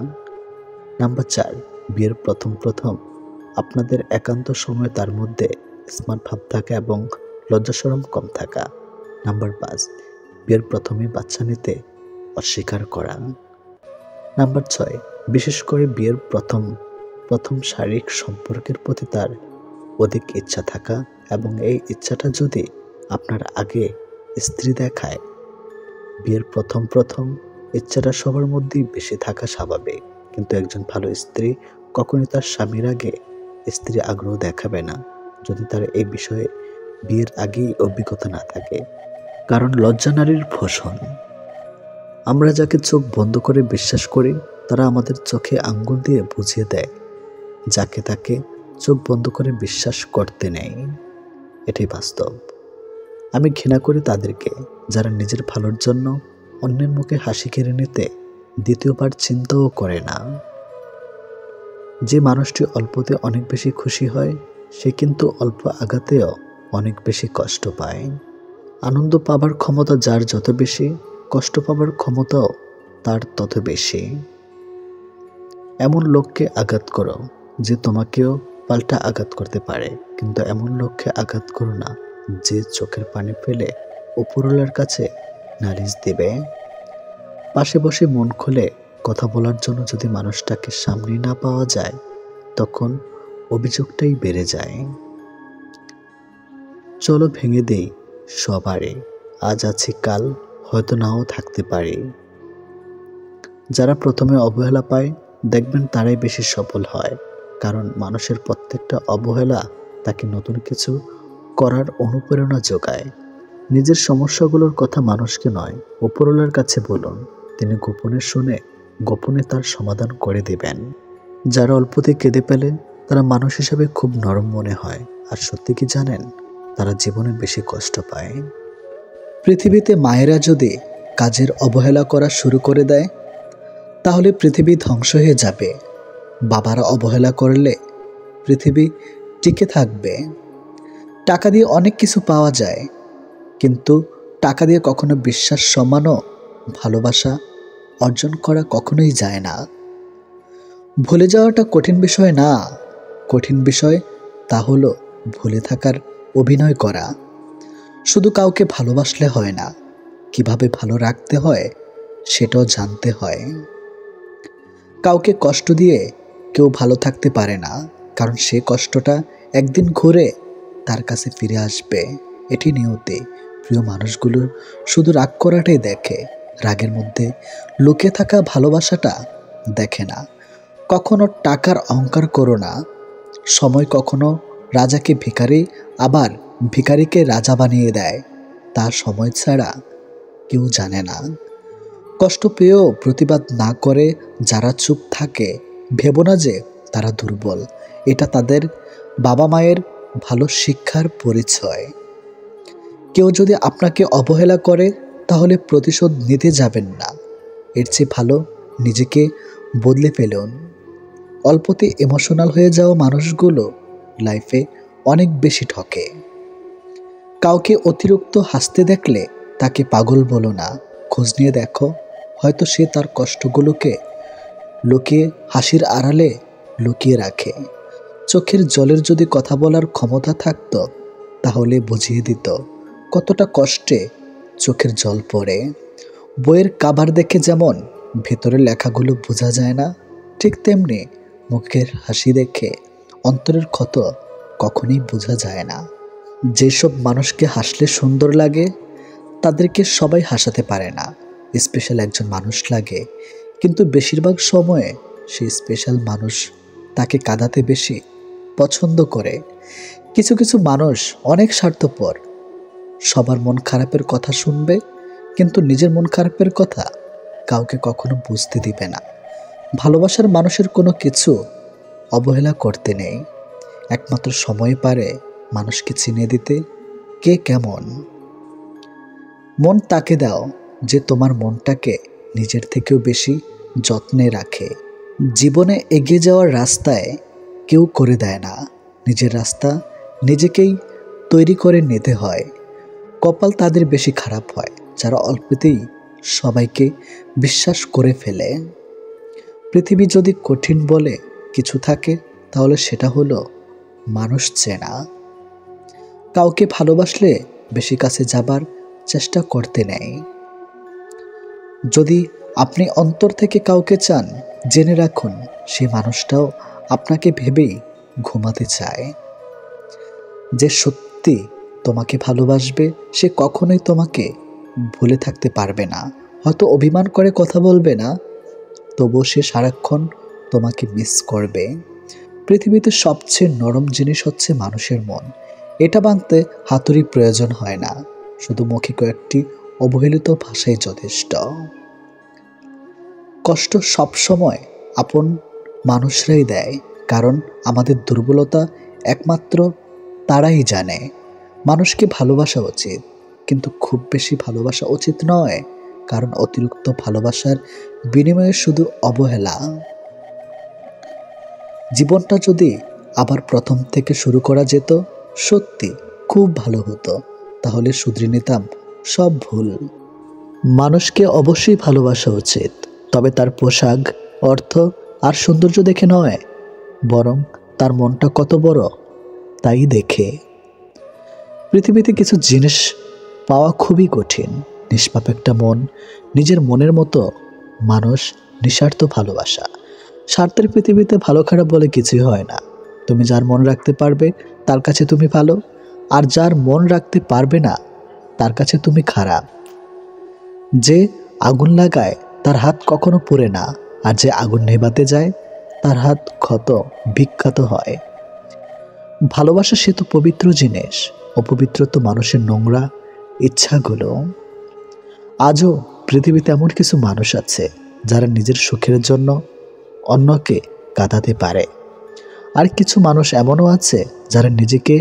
নাম্বার 4, বিয়ের প্রথম প্রথম আপনাদের একান্ত সময় তার মধ্যে স্মার্ট ভাব থাকা এবং লজ্জাশরম কম থাকা। নাম্বার 5, বিয়ের প্রথমে বাচ্চা নিতে অস্বীকার করা। নাম্বার 6, বিশেষ করে বিয়ের প্রথম শারীরিক সম্পর্কের প্রতি তার অধিক ইচ্ছা থাকা এবং এই ইচ্ছাটা যদি আপনার আগে স্ত্রী দেখায়। বিয়ের প্রথম ইচ্ছাটা সবার মধ্যেই বেশি থাকা স্বাভাবিক, কিন্তু একজন ভালো স্ত্রী কখনোই তার স্বামীর আগে স্ত্রী আগ্রহ দেখাবে না যদি তার এই বিষয়ে বিয়ের আগেই অভিজ্ঞতা না থাকে। কারণ লজ্জা নারীর ভূষণ। আমরা যাকে চোখ বন্ধ করে বিশ্বাস করি তারা আমাদের চোখে আঙ্গুল দিয়ে বুঝিয়ে দেয় যাকে তাকে চোখ বন্ধ করে বিশ্বাস করতে নেই। এটাই বাস্তব। আমি ঘৃণা করি তাদেরকে যারা নিজের ভালোর জন্য অন্যের মুখে হাসি কেড়ে নিতে দ্বিতীয়বার চিন্তাও করে না। যে মানুষটি অল্পতে অনেক বেশি খুশি হয় সে কিন্তু অল্প আঘাতেও অনেক বেশি কষ্ট পায়। আনন্দ পাবার ক্ষমতা যার যত বেশি, কষ্ট পাবার ক্ষমতাও তার তত বেশি। এমন লোককে আঘাত করো যে তোমাকেও পাল্টা আঘাত করতে পারে, কিন্তু এমন লোককে আঘাত করো না যে চোখের পানি ফেলে উপরওয়ালার কাছে নালিশ দেবে। পাশে বসে মন খুলে কথা বলার জন্য যদি মানুষটাকে সামনে না পাওয়া যায় তখন অভিযোগটাই বেড়ে যায়। চলো ভেঙে দেই সবারে, আজ আছি কাল হয়তো নাও থাকতে পারি। যারা প্রথমে অবহেলা পায় দেখবেন তারাই বেশি সফল হয়, কারণ মানুষের প্রত্যেকটা অবহেলা তাকে নতুন কিছু করার অনুপ্রেরণা যোগায়। নিজের সমস্যাগুলোর কথা মানুষকে নয় উপরওয়ালার কাছে বলুন, তিনি গোপনে শুনে গোপনে তার সমাধান করে দেবেন। যারা অল্পতে কেঁদে পেলে তারা মানুষ হিসেবে খুব নরম মনে হয়, আর সত্যি কি জানেন, তারা জীবনে বেশি কষ্ট পায়। পৃথিবীতে মায়েরা যদি কাজের অবহেলা করা শুরু করে দেয় তাহলে পৃথিবী ধ্বংস হয়ে যাবে। বাবারা অবহেলা করলে পৃথিবী টিকে থাকবে। টাকা দিয়ে অনেক কিছু পাওয়া যায়, কিন্তু টাকা দিয়ে কখনো বিশ্বাস, সম্মান ও ভালোবাসা অর্জন করা কখনোই যায় না। ভুলে যাওয়াটা কঠিন বিষয় না, কঠিন বিষয় তা হলো ভুলে থাকার অভিনয় করা। শুধু কাউকে ভালোবাসলে হয় না, কিভাবে ভালো রাখতে হয় সেটাও জানতে হয়। কাউকে কষ্ট দিয়ে কেউ ভালো থাকতে পারে না, কারণ সে কষ্টটা একদিন ঘুরে তার কাছে ফিরে আসবে। এটি নিয়তি। প্রিয় মানুষগুলো শুধু রাগ করাটাই দেখে, রাগের মধ্যে লুকিয়ে থাকা ভালোবাসাটা দেখে না। কখনো টাকার অহংকার করো না। সময় কখনো রাজাকে ভিখারি আবার ভিখারিকে রাজা বানিয়ে দেয়, তা সময় ছাড়া কেউ জানে না। কষ্ট পেয়েও প্রতিবাদ না করে যারা চুপ থাকে ভেবো না যে তারা দুর্বল, এটা তাদের বাবা মায়ের ভালো শিক্ষার পরিচয়। কেউ যদি আপনাকে অবহেলা করে তাহলে প্রতিশোধ নিতে যাবেন না, এর চেয়ে ভালো নিজেকে বদলে ফেলুন। অল্পতে ইমোশনাল হয়ে যাওয়া মানুষগুলো লাইফে অনেক বেশি ঠকে। কাউকে অতিরিক্ত হাসতে দেখলে তাকে পাগল বলো না, খোঁজ নিয়ে দেখো, হয়তো সে তার কষ্টগুলোকে লুকিয়ে হাসির আড়ালে লুকিয়ে রাখে। চোখের জলের যদি কথা বলার ক্ষমতা থাকতো তাহলে বুঝিয়ে দিত কতটা কষ্টে চোখের জল পড়ে। বইয়ের কাভার দেখে যেমন ভেতরের লেখাগুলো বোঝা যায় না, ঠিক তেমনি মুখের হাসি দেখে অন্তরের ক্ষত কখনোই বোঝা যায় না। যেসব মানুষকে হাসলে সুন্দর লাগে তাদেরকে সবাই হাসাতে পারে না। স্পেশাল একজন মানুষ লাগে, কিন্তু বেশিরভাগ সময়ে সেই স্পেশাল মানুষ তাকে কাঁদাতে বেশি পছন্দ করে। কিছু কিছু মানুষ অনেক স্বার্থপর, সবার মন খারাপের কথা শুনবে কিন্তু নিজের মন খারাপের কথা কাউকে কখনো বুঝতে দিবে না। ভালোবাসার মানুষের কোনো কিছু অবহেলা করতে নেই, একমাত্র সময় পারে মানুষকে চিনে দিতে কে কেমন। মন তাকে দাও যে তোমার মনটাকে নিজের থেকেও বেশি যত্নে রাখে। জীবনে এগিয়ে যাওয়ার রাস্তায় কেউ করে দেয় না, নিজের রাস্তা নিজেকেই তৈরি করে নিতে হয়। কপাল তাদের বেশি খারাপ হয় যারা অল্পতেই সবাইকে বিশ্বাস করে ফেলে। পৃথিবী যদি কঠিন বলে কিছু থাকে তাহলে সেটা হলো মানুষ চেনা। কাউকে ভালোবাসলে বেশি কাছে যাবার চেষ্টা করতে নেই। যদি আপনি অন্তর থেকে কাউকে চান, জেনে রাখুন সেই মানুষটাও আপনাকে ভেবেই ঘুমাতে চায়। যে সত্যি তোমাকে ভালোবাসবে সে কখনোই তোমাকে ভুলে থাকতে পারবে না। হয়তো অভিমান করে কথা বলবে না, তবুও সে সারাক্ষণ তোমাকে মিস করবে। পৃথিবীতে সবচেয়ে নরম জিনিস হচ্ছে মানুষের মন। এটা ভাঙতে হাতুড়ি প্রয়োজন হয় না, শুধু মুখে কয়েকটি অবহেলিত ভাষাই যথেষ্ট। কষ্ট সবসময় আপন মানুষরাই দেয়, কারণ আমাদের দুর্বলতা একমাত্র তারাই জানে। মানুষকে ভালোবাসা উচিত, কিন্তু খুব বেশি ভালোবাসা উচিত নয়, কারণ অতিরিক্ত ভালোবাসার বিনিময়ে শুধু অবহেলা। জীবনটা যদি আবার প্রথম থেকে শুরু করা যেত, সত্যি খুব ভালো হতো। তাহলে শুধরে নিতাম সব ভুল। মানুষকে অবশ্যই ভালোবাসা উচিত, তবে তার পোশাক, অর্থ আর সৌন্দর্য দেখে নয়, বরং তার মনটা কত বড় তাই দেখে। পৃথিবীতে কিছু জিনিস পাওয়া খুবই কঠিন। নিষ্পাপ একটা মন, নিজের মনের মতো মানুষ, নিঃস্বার্থ ভালোবাসা। স্বার্থের পৃথিবীতে ভালো খারাপ বলে কিছুই হয় না। তুমি যার মন রাখতে পারবে তার কাছে তুমি ভালো, আর যার মন রাখতে পারবে না তার কাছে তুমি খারাপ। যে আগুন লাগায় তার হাত কখনো পুড়ে না, আর যে আগুন নেভাতে যায় তার হাত ক্ষত বিখ্যাত হয়। ভালোবাসা সে তো পবিত্র জিনিস, অপবিত্র তো মানুষের নোংরা ইচ্ছাগুলো। আজও পৃথিবীতে এমন কিছু মানুষ আছে যারা নিজের সুখের জন্য অন্যকে কাঁদাতে পারে, আর কিছু মানুষ এমনও আছে যারা নিজেকে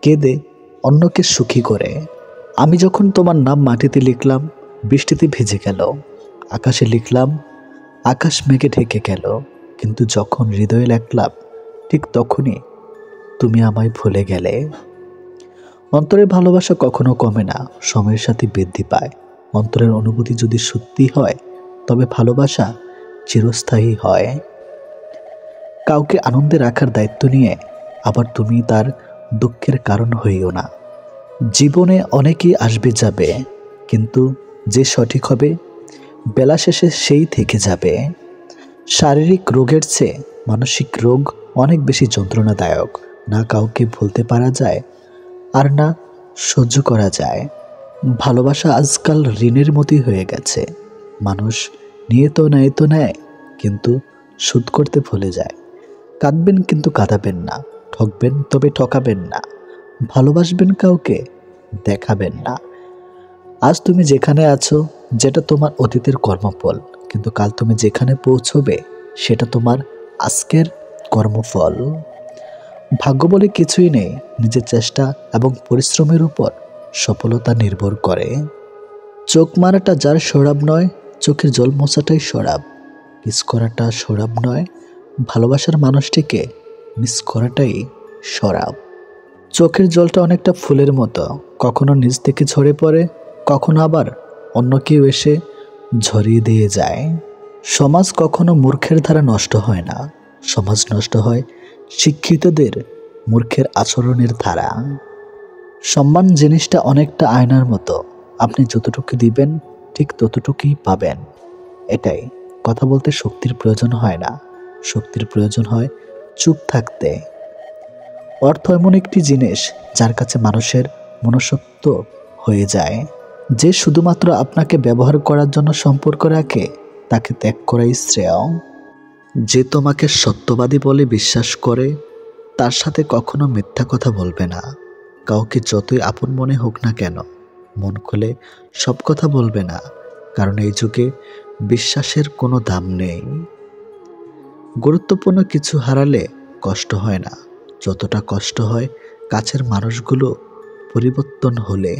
কেঁদে অন্যকে সুখী করে। আমি যখন তোমার নাম মাটিতে লিখলাম, বৃষ্টিতে ভিজে গেল। আকাশে লিখলাম, আকাশ মেঘে ঢেকে গেল। কিন্তু যখন হৃদয়ে লিখলাম, ঠিক তখনই তুমি আমায় ভুলে গেলে। অন্তরের ভালোবাসা কখনো কমে না, সময়ের সাথে বৃদ্ধি পায়। অন্তরের অনুভূতি যদি সত্যি হয়, তবে ভালোবাসা চিরস্থায়ী হয়। কাউকে আনন্দে রাখার দায়িত্ব নিয়ে আবার তুমি তার দুঃখের কারণ হইও না। জীবনে অনেকেই আসবে যাবে, কিন্তু যে সঠিক হবে বেলা শেষে সেই থেকে যাবে। শারীরিক রোগের চেয়ে মানসিক রোগ অনেক বেশি যন্ত্রণাদায়ক। না কাউকে ভুলতে পারা যায়, আর না সহ্য করা যায়। ভালোবাসা আজকাল ঋণের মতোই হয়ে গেছে। মানুষ নিয়ে তো নেয়, কিন্তু শোধ করতে ভুলে যায়। কাঁদবেন কিন্তু কাঁদাবেন না, ঠকবেন তবে ঠকাবেন না, ভালোবাসবেন কাউকে দেখাবেন না। আজ তুমি যেখানে আছো যেটা তোমার অতীতের কর্মফল, কিন্তু কাল তুমি যেখানে পৌঁছবে সেটা তোমার আজকের কর্মফল। ভাগ্য বলে কিছুই নেই, নিজের চেষ্টা এবং পরিশ্রমের উপর সফলতা নির্ভর করে। চোখ মারাটা যার সরাব নয়, চোখের জল মোছাটাই সরাব। মিস করাটা সরাব নয়, ভালোবাসার মানুষটিকে মিস করাটাই সরাব। চোখের জলটা অনেকটা ফুলের মতো, কখনো নিজ থেকে ঝরে পড়ে, কখনো আবার অন্য কেউ এসে ঝরিয়ে দিয়ে যায়। সমাজ কখনো মূর্খের দ্বারা নষ্ট হয় না, সমাজ নষ্ট হয় শিক্ষিতদের মূর্খের আচরণের ধারা। সম্মান জিনিসটা অনেকটা আয়নার মতো, আপনি যতটুকু দিবেন ঠিক ততটুকুই পাবেন। এটাই, কথা বলতে শক্তির প্রয়োজন হয় না, শক্তির প্রয়োজন হয় চুপ থাকতে। অর্থ এমন একটি জিনিস যার কাছে মানুষের মনুষ্যত্ব হয়ে যায়। যে শুধুমাত্র আপনাকে ব্যবহার করার জন্য সম্পর্ক রাখে তাকে ত্যাগ করাই শ্রেয়। যে তোমাকে সত্যবাদী বলে বিশ্বাস করে তার সাথে কখনো মিথ্যা কথা বলবে না। কাউকে যতই আপন মনে হোক না কেন, মন খুলে সব কথা বলবে না, কারণ এই যুগে বিশ্বাসের কোনো দাম নেই। গুরুত্বপূর্ণ কিছু হারালে কষ্ট হয় না, যতটা কষ্ট হয় কাছের মানুষগুলো পরিবর্তন হলে।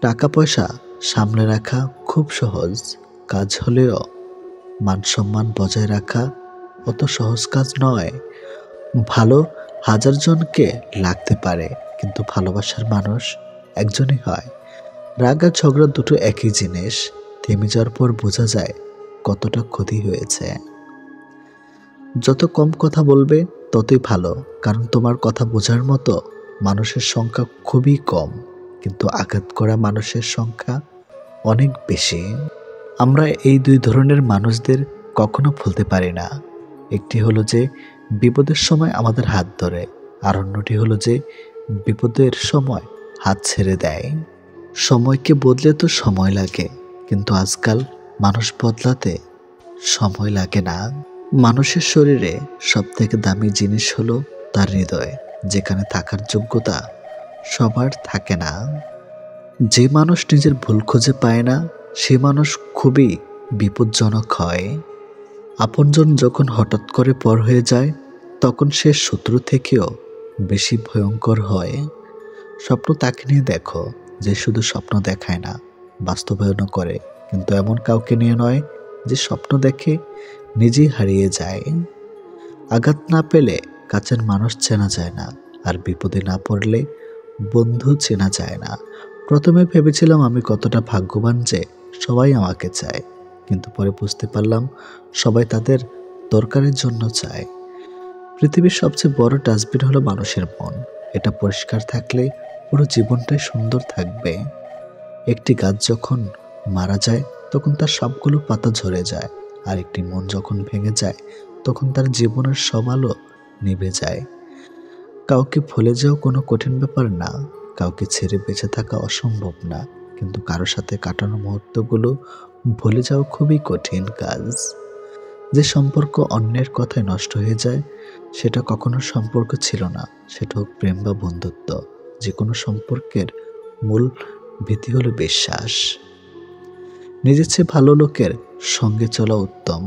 টাকা পয়সা সামলে রাখা খুব সহজ কাজ হলেও মান সম্মান বজায় রাখা অত সহজ কাজ নয়। ভালো হাজার জনকে লাগতে পারে, কিন্তু ভালোবাসার মানুষ একজনই হয়। রাগ আর ঝগড়া দুটো একই জিনিস, থেমে যাওয়ার পর বোঝা যায় কতটা ক্ষতি হয়েছে। যত কম কথা বলবে ততই ভালো, কারণ তোমার কথা বোঝার মতো মানুষের সংখ্যা খুবই কম, কিন্তু আঘাত করা মানুষের সংখ্যা অনেক বেশি। আমরা এই দুই ধরনের মানুষদের কখনো ভুলতে পারি না। একটি হলো যে বিপদের সময় আমাদের হাত ধরে, আর অন্যটি হলো যে বিপদের সময় হাত ছেড়ে দেয়। সময়কে বদলে তো সময় লাগে, কিন্তু আজকাল মানুষ বদলাতে সময় লাগে না। মানুষের শরীরে সবথেকে দামি জিনিস হলো তার হৃদয়, যেখানে থাকার যোগ্যতা সবার থাকে না। যে মানুষ নিজের ভুল খুঁজে পায় না, সে মানুষ খুবই বিপজ্জনক হয়। আপনজন যখন হঠাৎ করে পর হয়ে যায়, তখন সে শত্রু থেকেও বেশি ভয়ঙ্কর হয়। স্বপ্ন তাকে নিয়ে দেখো যে শুধু স্বপ্ন দেখায় না, বাস্তবায়নও করে, কিন্তু এমন কাউকে নিয়ে নয় যে স্বপ্ন দেখে নিজেই হারিয়ে যায়। আঘাত না পেলে কাছের মানুষ চেনা যায় না, আর বিপদে না পড়লে বন্ধু চেনা যায় না। প্রথমে ভেবেছিলাম আমি কতটা ভাগ্যবান যে সবাই আমাকে চায়, কিন্তু পরে বুঝতে পারলাম সবাই তাদের দরকারের জন্য চায়। পৃথিবীর সবচেয়ে বড় ডাস্টবিন হলো মানুষের মন। এটা পরিষ্কার থাকলে পুরো জীবনটাই সুন্দর থাকবে। একটি গাছ যখন মারা যায় তখন তার সবগুলো পাতা ঝরে যায়, আর একটি মন যখন ভেঙে যায় তখন তার জীবনের সব আলো নিভে যায়। কাউকে ভুলে যাওয়া কোনো কঠিন ব্যাপার না, কাউকে ছেড়ে বেঁচে থাকা অসম্ভব না, কিন্তু কারো সাথে কাটানো মুহূর্তগুলো ভুলে যাওয়া খুবই কঠিন কাজ। যে সম্পর্ক অন্যের কথায় নষ্ট হয়ে যায় সেটা কখনো সম্পর্ক ছিল না, সেটা হোক প্রেম বা বন্ধুত্ব। যে কোনো সম্পর্কের মূল ভিত্তি হলো বিশ্বাস। নিজের চেয়ে ভালো লোকের সঙ্গে চলা উত্তম।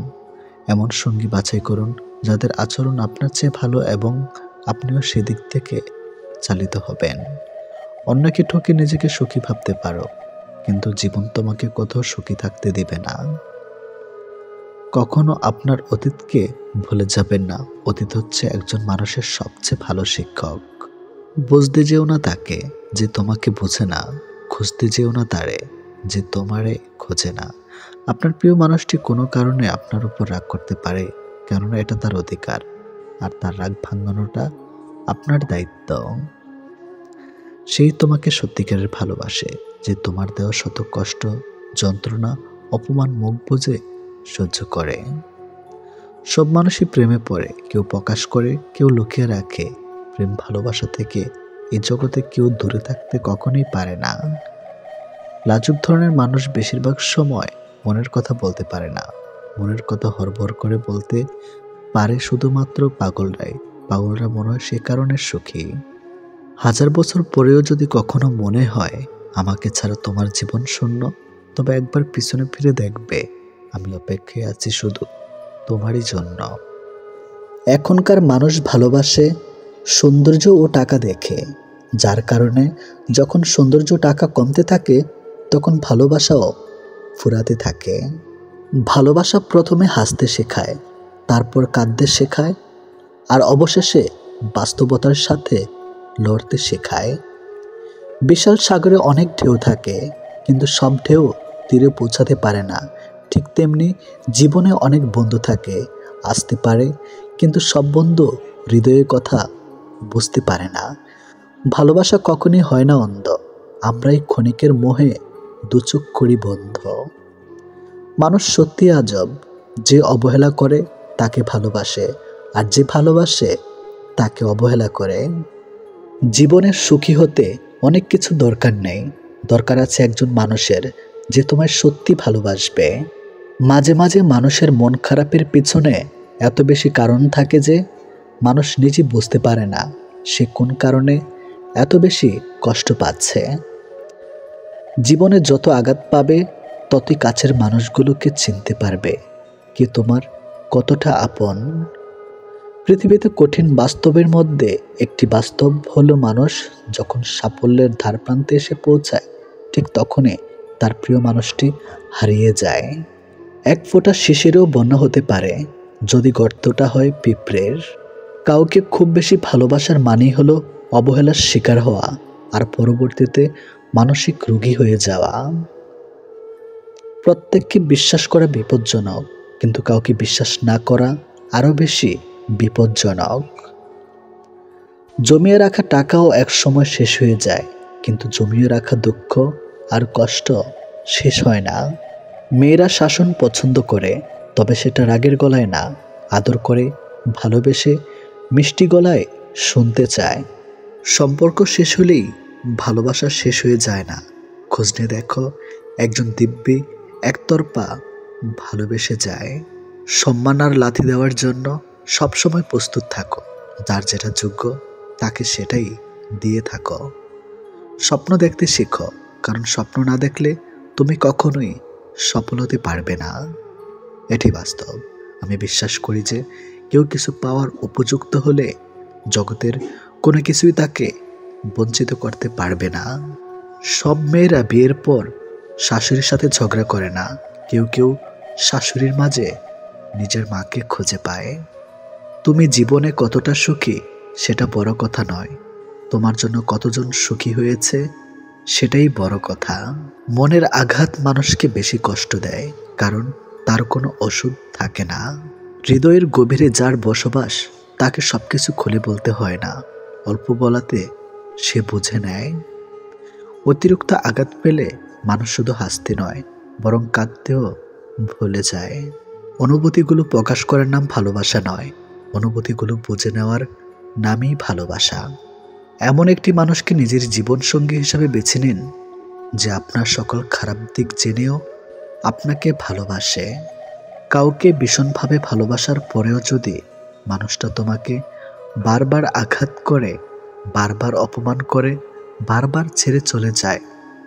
এমন সঙ্গী বাছাই করুন যাদের আচরণ আপনার চেয়ে ভালো এবং আপনিও সেদিক থেকে চালিত হবেন। অন্যকে ঠকে নিজেকে সুখী ভাবতে পারো, কিন্তু জীবন তোমাকে কোথাও সুখী থাকতে দিবে না। কখনো আপনার অতীতকে ভুলে যাবেন না। অতীত হচ্ছে একজন মানুষের সবচেয়ে ভালো শিক্ষক। বুঝতে যেও না তাকে যে তোমাকে বোঝে না, খুঁজতে যেও না তারে যে তোমারে খোঁজে না। আপনার প্রিয় মানুষটি কোনো কারণে আপনার উপর রাগ করতে পারে, কেননা এটা তার অধিকার, আর তার রাগ ভাঙানোটা আপনার দায়িত্ব। সেই তোমাকে সত্যিকারের ভালোবাসে, যে তোমার দেওয়া শত কষ্ট, যন্ত্রণা, অপমান মুখ বুজে সহ্য করে। সব মানুষই প্রেমে পড়ে, কেউ প্রকাশ করে, কেউ লুকিয়ে রাখে। প্রেম ভালোবাসা থেকে এই জগতে কেউ দূরে থাকতে কখনোই পারে না। লাজুক ধরনের মানুষ বেশিরভাগ সময় মনের কথা বলতে পারে না। মনের কথা হরবর করে বলতে পারে শুধুমাত্র পাগলরাই। পাগলরা মনে হয় সে কারণে সুখী। 1000 বছর পরেও যদি কখনো মনে হয় আমাকে ছাড়া তোমার জীবন শূন্য, তবে একবার পিছনে ফিরে দেখবে আমি অপেক্ষায় আছি শুধু তোমারই জন্য। এখনকার মানুষ ভালোবাসে সৌন্দর্য ও টাকা দেখে, যার কারণে যখন সৌন্দর্য টাকা কমতে থাকে তখন ভালোবাসাও ফুরাতে থাকে। ভালোবাসা প্রথমে হাসতে শেখায়, তারপর কাঁদতে শেখায়, আর অবশেষে বাস্তবতার সাথে লড়তে শেখায়। বিশাল সাগরে অনেক ঢেউ থাকে, কিন্তু সব ঢেউ তীরে পৌঁছাতে পারে না। ঠিক তেমনি জীবনে অনেক বন্ধু থাকে, আসতে পারে, কিন্তু সব বন্ধু হৃদয়ের কথা বুঝতে পারে না। ভালোবাসা কখনই হয় না অন্ধ, আমরাই ক্ষণিকের মোহে দুচোখ করি বন্ধ। মানুষ সত্যি আজব, যে অবহেলা করে তাকে ভালোবাসে, আর যে ভালোবাসে তাকে অবহেলা করে। জীবনের সুখী হতে অনেক কিছু দরকার নেই, দরকার আছে একজন মানুষের যে তোমায় সত্যি ভালোবাসবে। মাঝে মাঝে মানুষের মন খারাপের পিছনে এত বেশি কারণ থাকে যে মানুষ নিজে বুঝতে পারে না সে কোন কারণে এত বেশি কষ্ট পাচ্ছে। জীবনে যত আঘাত পাবে ততই কাছের মানুষগুলোকে চিনতে পারবে কে তোমার কতটা আপন। পৃথিবীতে কঠিন বাস্তবের মধ্যে একটি বাস্তব হলো মানুষ যখন সাফল্যের ধারপ্রান্তে এসে পৌঁছায় ঠিক তখনই তার প্রিয় মানুষটি হারিয়ে যায়। এক ফোঁটা শিশিরেও বন্যা হতে পারে যদি গর্তটা হয় পিঁপড়ের। কাউকে খুব বেশি ভালোবাসার মানেই হলো অবহেলার শিকার হওয়া, আর পরবর্তীতে মানসিক রোগী হয়ে যাওয়া। প্রত্যেককে বিশ্বাস করা বিপজ্জনক, কিন্তু কাউকে বিশ্বাস না করা আরও বেশি বিপজ্জনক। জমিয়ে রাখা টাকাও একসময় শেষ হয়ে যায়, কিন্তু জমিয়ে রাখা দুঃখ আর কষ্ট শেষ হয় না। মেয়েরা শাসন পছন্দ করে, তবে সেটা রাগের গলায় না, আদর করে, ভালোবেসে, মিষ্টি গলায় শুনতে চায়। সম্পর্ক শেষ হলেই ভালোবাসা শেষ হয়ে যায় না। খোঁজ নিয়ে দেখো, একজন দিব্যি একতরফা ভালোবেসে যায়। সম্মান আর লাথি দেওয়ার জন্য সবসময় প্রস্তুত থাকো। যার যেটা যোগ্য তাকে সেটাই দিয়ে থাকো। স্বপ্ন দেখতে শেখো, কারণ স্বপ্ন না দেখলে তুমি কখনোই সফল হতে পারবে না। এটি বাস্তব। আমি বিশ্বাস করি যে কেউ কিছু পাওয়ার উপযুক্ত হলে জগতের কোনো কিছুই তাকে বঞ্চিত করতে পারবে না। সব মেয়েরা বিয়ের পর শাশুড়ির সাথে ঝগড়া করে না। কেউ কেউ শাশুড়ির মাঝে নিজের মাকে খুঁজে পায়। তুমি জীবনে কতটা সুখী সেটা বড় কথা নয়, তোমার জন্য কতজন সুখী হয়েছে সেটাই বড় কথা। মনের আঘাত মানুষকে বেশি কষ্ট দেয়, কারণ তার কোনো ওষুধ থাকে না। হৃদয়ের গভীরে যার বসবাস তাকে সবকিছু খুলে বলতে হয় না, অল্প বলাতে সে বুঝে নেয়। অতিরিক্ত আঘাত পেলে মানুষ শুধু হাসতে নয়, বরং কাঁদতেও ভুলে যায়। অনুভূতিগুলো প্রকাশ করার নাম ভালোবাসা নয়, অনুভূতিগুলো বুঝে নেওয়ার নামই ভালোবাসা। এমন একটি মানুষকে নিজের জীবনসঙ্গী হিসাবে বেছে নিন, যে আপনার সকল খারাপ দিক জেনেও আপনাকে ভালোবাসে। কাউকে ভীষণভাবে ভালোবাসার পরেও যদি মানুষটা তোমাকে বারবার আঘাত করে, বারবার অপমান করে, বারবার ছেড়ে চলে যায়,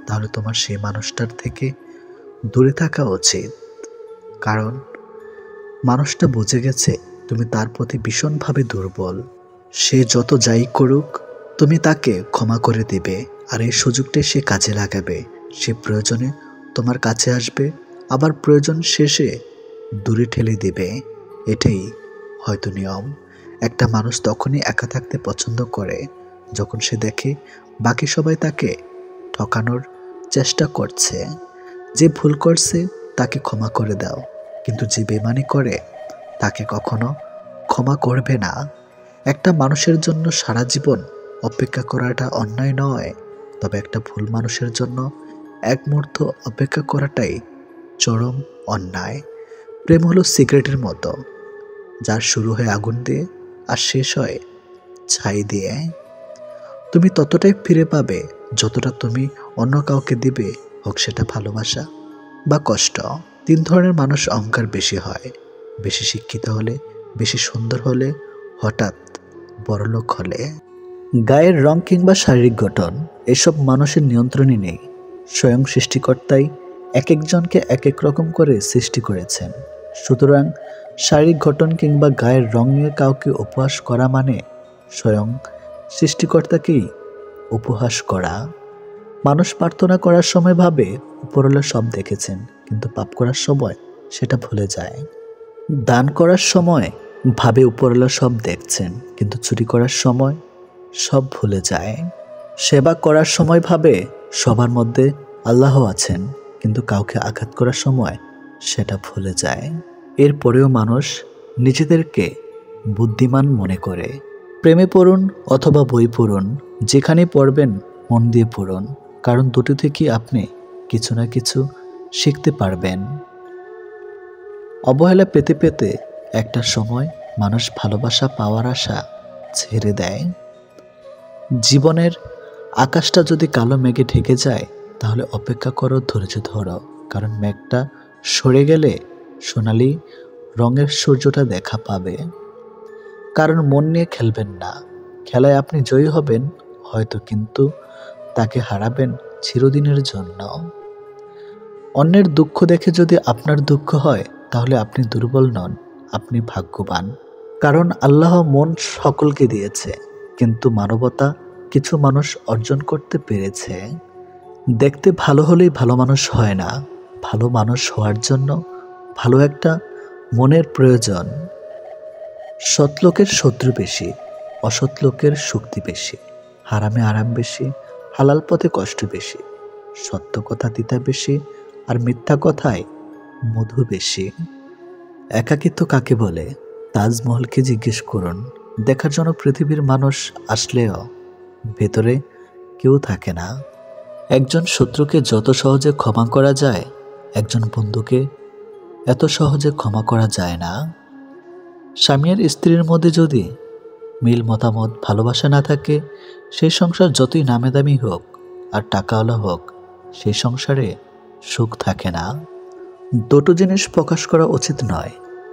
তাহলে তোমার সেই মানুষটার থেকে দূরে থাকা উচিত। কারণ মানুষটা বুঝে গেছে তুমি তার প্রতি ভীষণভাবে দুর্বল। সে যত যাই করুক তুমি তাকে ক্ষমা করে দিবে, আর এই সুযোগটাই সে কাজে লাগাবে। সে প্রয়োজনে তোমার কাছে আসবে, আবার প্রয়োজন শেষে দূরে ঠেলে দিবে। এটাই হয়তো নিয়ম। একটা মানুষ তখনই একা থাকতে পছন্দ করে যখন সে দেখে বাকি সবাই তাকে ঠকানোর চেষ্টা করছে। যে ভুল করছে তাকে ক্ষমা করে দাও, কিন্তু যে বেমানি করে তাকে কখনো ক্ষমা করবে না। একটা মানুষের জন্য সারা জীবন অপেক্ষা করাটা অন্যায় নয়, তবে একটা ভুল মানুষের জন্য এক মুহূর্ত অপেক্ষা করাটাই চরম অন্যায়। প্রেম হলো সিগারেটের মতো, যার শুরু হয় আগুন দিয়ে আর শেষ হয় ছাই দিয়ে। তুমি ততটাই ফিরে পাবে যতটা তুমি অন্য কাউকে দিবে, হোক সেটা ভালোবাসা বা কষ্ট। 3 ধরনের মানুষ অহংকার বেশি হয়: বেশি শিক্ষিত হলে, বেশি সুন্দর হলে, হঠাৎ বড়লোক হলে। গায়ের রং কিংবা শারীরিক গঠন এসব মানুষের নিয়ন্ত্রণে নেই। স্বয়ং সৃষ্টিকর্তাই এক একজনকে এক এক রকম করে সৃষ্টি করেছেন। সুতরাং শারীরিক গঠন কিংবা গায়ের রং নিয়ে কাউকে উপহাস করা মানে স্বয়ং সৃষ্টিকর্তাকেই উপহাস করা। মানুষ প্রার্থনা করার সময় ভাবে উপরওয়ালা সব দেখেছেন, কিন্তু পাপ করার সময় সেটা ভুলে যায়। দান করার সময় ভাবে উপরওয়ালা সব দেখছেন, কিন্তু চুরি করার সময় সব ভুলে যায়। সেবা করার সময় ভাবে সবার মধ্যে আল্লাহ আছেন, কিন্তু কাউকে আঘাত করার সময় সেটা ভুলে যায়। এরপরেও মানুষ নিজেদেরকে বুদ্ধিমান মনে করে। প্রেমে পড়ুন অথবা বই পড়ুন, যেখানে পড়বেন মন দিয়ে পড়ুন, কারণ দুটো থেকেই আপনি কিছু না কিছু শিখতে পারবেন। অবহেলা পেতে পেতে একটা সময় মানুষ ভালোবাসা পাওয়ার আশা ছেড়ে দেয়। জীবনের আকাশটা যদি কালো মেঘে ঢেকে যায়, তাহলে অপেক্ষা করো, ধৈর্য ধরো, কারণ মেঘটা সরে গেলে সোনালি রঙের সূর্যটা দেখা পাবে। কারণ মন নিয়ে খেলবেন না। খেলায় আপনি জয়ী হবেন হয়তো, কিন্তু তাকে হারাবেন চিরদিনের জন্য। অন্যের দুঃখ দেখে যদি আপনার দুঃখ হয়, তাহলে আপনি দুর্বল নন, আপনি ভাগ্যবান। কারণ আল্লাহ মন সকলকে দিয়েছে, কিন্তু মানবতা কিছু মানুষ অর্জন করতে পেরেছে। দেখতে ভালো হলেই ভালো মানুষ হয় না। ভালো মানুষ হওয়ার জন্য ভালো একটা মনের প্রয়োজন। সৎ লোকের শত্রু বেশি, অসৎ লোকের শক্তি বেশি। হারামে আরাম বেশি, হালাল পথে কষ্ট বেশি, সত্য কথা তিতা বেশি, আর মিথ্যা কথায় মধু বেশি। একাকিত্ব কাকে বলে? তাজমহলকে জিজ্ঞেস করুন। দেখার জন্য পৃথিবীর মানুষ আসলেও ভেতরে কেউ থাকে না। একজন শত্রুকে যত সহজে ক্ষমা করা যায়, একজন বন্ধুকে এত সহজে ক্ষমা করা যায় না। স্বামী আর স্ত্রীর মধ্যে যদি মিল মতামত ভালোবাসা না থাকে, সেই সংসার যতই নামে দামি হোক আর টাকাওয়ালা হোক, সেই সংসারে সুখ থাকে না। দুটো জিনিস প্রকাশ করা উচিত নয়,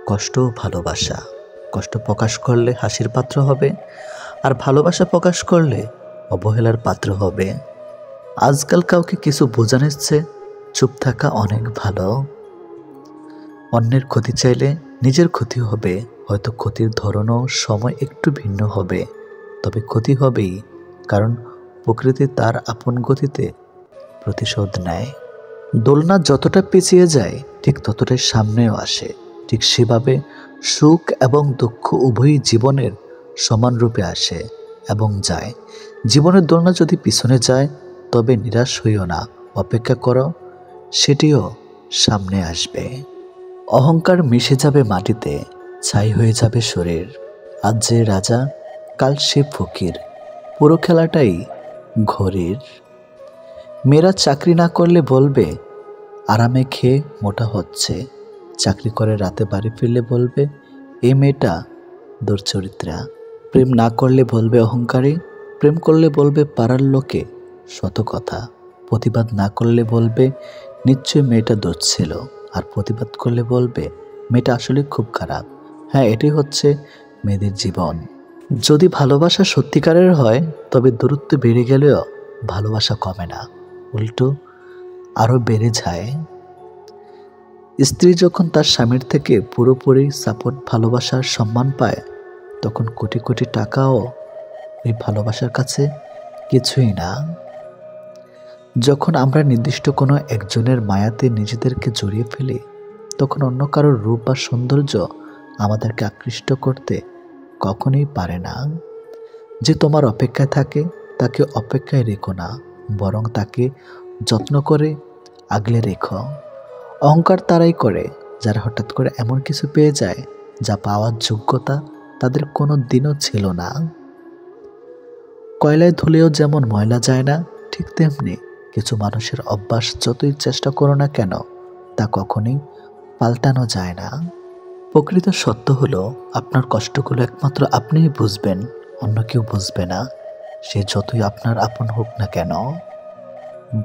কষ্ট ও ভালোবাসা। কষ্ট প্রকাশ করলে হাসির পাত্র হবে, আর ভালোবাসা প্রকাশ করলে অবহেলার পাত্র হবে। আজকাল কাউকে কিছু বোঝানোর চেয়ে চুপ থাকা অনেক ভালো। অন্যের ক্ষতি চাইলে নিজের ক্ষতি হবে, হয়তো ক্ষতির ধরনও সময় একটু ভিন্ন হবে, তবে ক্ষতি হবেই, কারণ প্রকৃতি তার আপন গতিতে প্রতিশোধ নেয়। দোলনা যতটা পিছিয়ে যায় ঠিক ততটাই সামনেও আসে। ঠিক সেভাবে সুখ এবং দুঃখ উভয়ই জীবনের সমান রূপে আসে এবং যায়। জীবনের দোলনা যদি পিছনে যায় তবে নিরাশ হইও না, অপেক্ষা করো, সেটিও সামনে আসবে। অহংকার মিশে যাবে মাটিতে, ছাই হয়ে যাবে শরীর। আজ যে রাজা, কাল সে ফকির, পুরো খেলাটাই ঘড়ির। মেয়েরা চাকরি না করলে বলবে আরামে খেয়ে মোটা হচ্ছে, চাকরি করে রাতে বাড়ি ফিরলে বলবে এই মেয়েটা দুর্চরিত্রা। প্রেম না করলে বলবে অহংকারী, প্রেম করলে বলবে পাড়ার লোকে শত কথা, প্রতিবাদ না করলে বলবে নিশ্চয়ই মেয়েটা দোষ ছিল, আর প্রতিবাদ করলে বলবে মেয়েটা আসলে খুব খারাপ। হ্যাঁ, এটি হচ্ছে মেয়েদের জীবন। যদি ভালোবাসা সত্যিকারের হয় তবে দূরত্ব বেড়ে গেলেও ভালোবাসা কমে না, উল্টো আরও বেড়ে যায়। স্ত্রী যখন তার স্বামীর থেকে পুরোপুরি সাপোর্ট, ভালোবাসার সম্মান পায়, তখন কোটি কোটি টাকাও এই ভালোবাসার কাছে কিছুই না। যখন আমরা নির্দিষ্ট কোনো একজনের মায়াতে নিজেদেরকে জড়িয়ে ফেলি, তখন অন্য কারোর রূপ বা সৌন্দর্য আমাদেরকে আকৃষ্ট করতে কখনোই পারে না। যে তোমার অপেক্ষায় থাকে তাকে অপেক্ষায় রেখো না, বরং তাকে যত্ন করে আগলে রেখো। অহংকার তারাই করে যারা হঠাৎ করে এমন কিছু পেয়ে যায় যা পাওয়ার যোগ্যতা তাদের কোনো দিনও ছিল না। কয়লায় ধুলেও যেমন ময়লা যায় না, ঠিক তেমনি কিছু মানুষের অভ্যাস যতই চেষ্টা করো না কেন তা কখনোই পাল্টানো যায় না। প্রকৃত সত্য হলো আপনার কষ্টগুলো একমাত্র আপনিই বুঝবেন, অন্য কেউ বুঝবে না, সে যতই আপনার আপন হোক না কেন।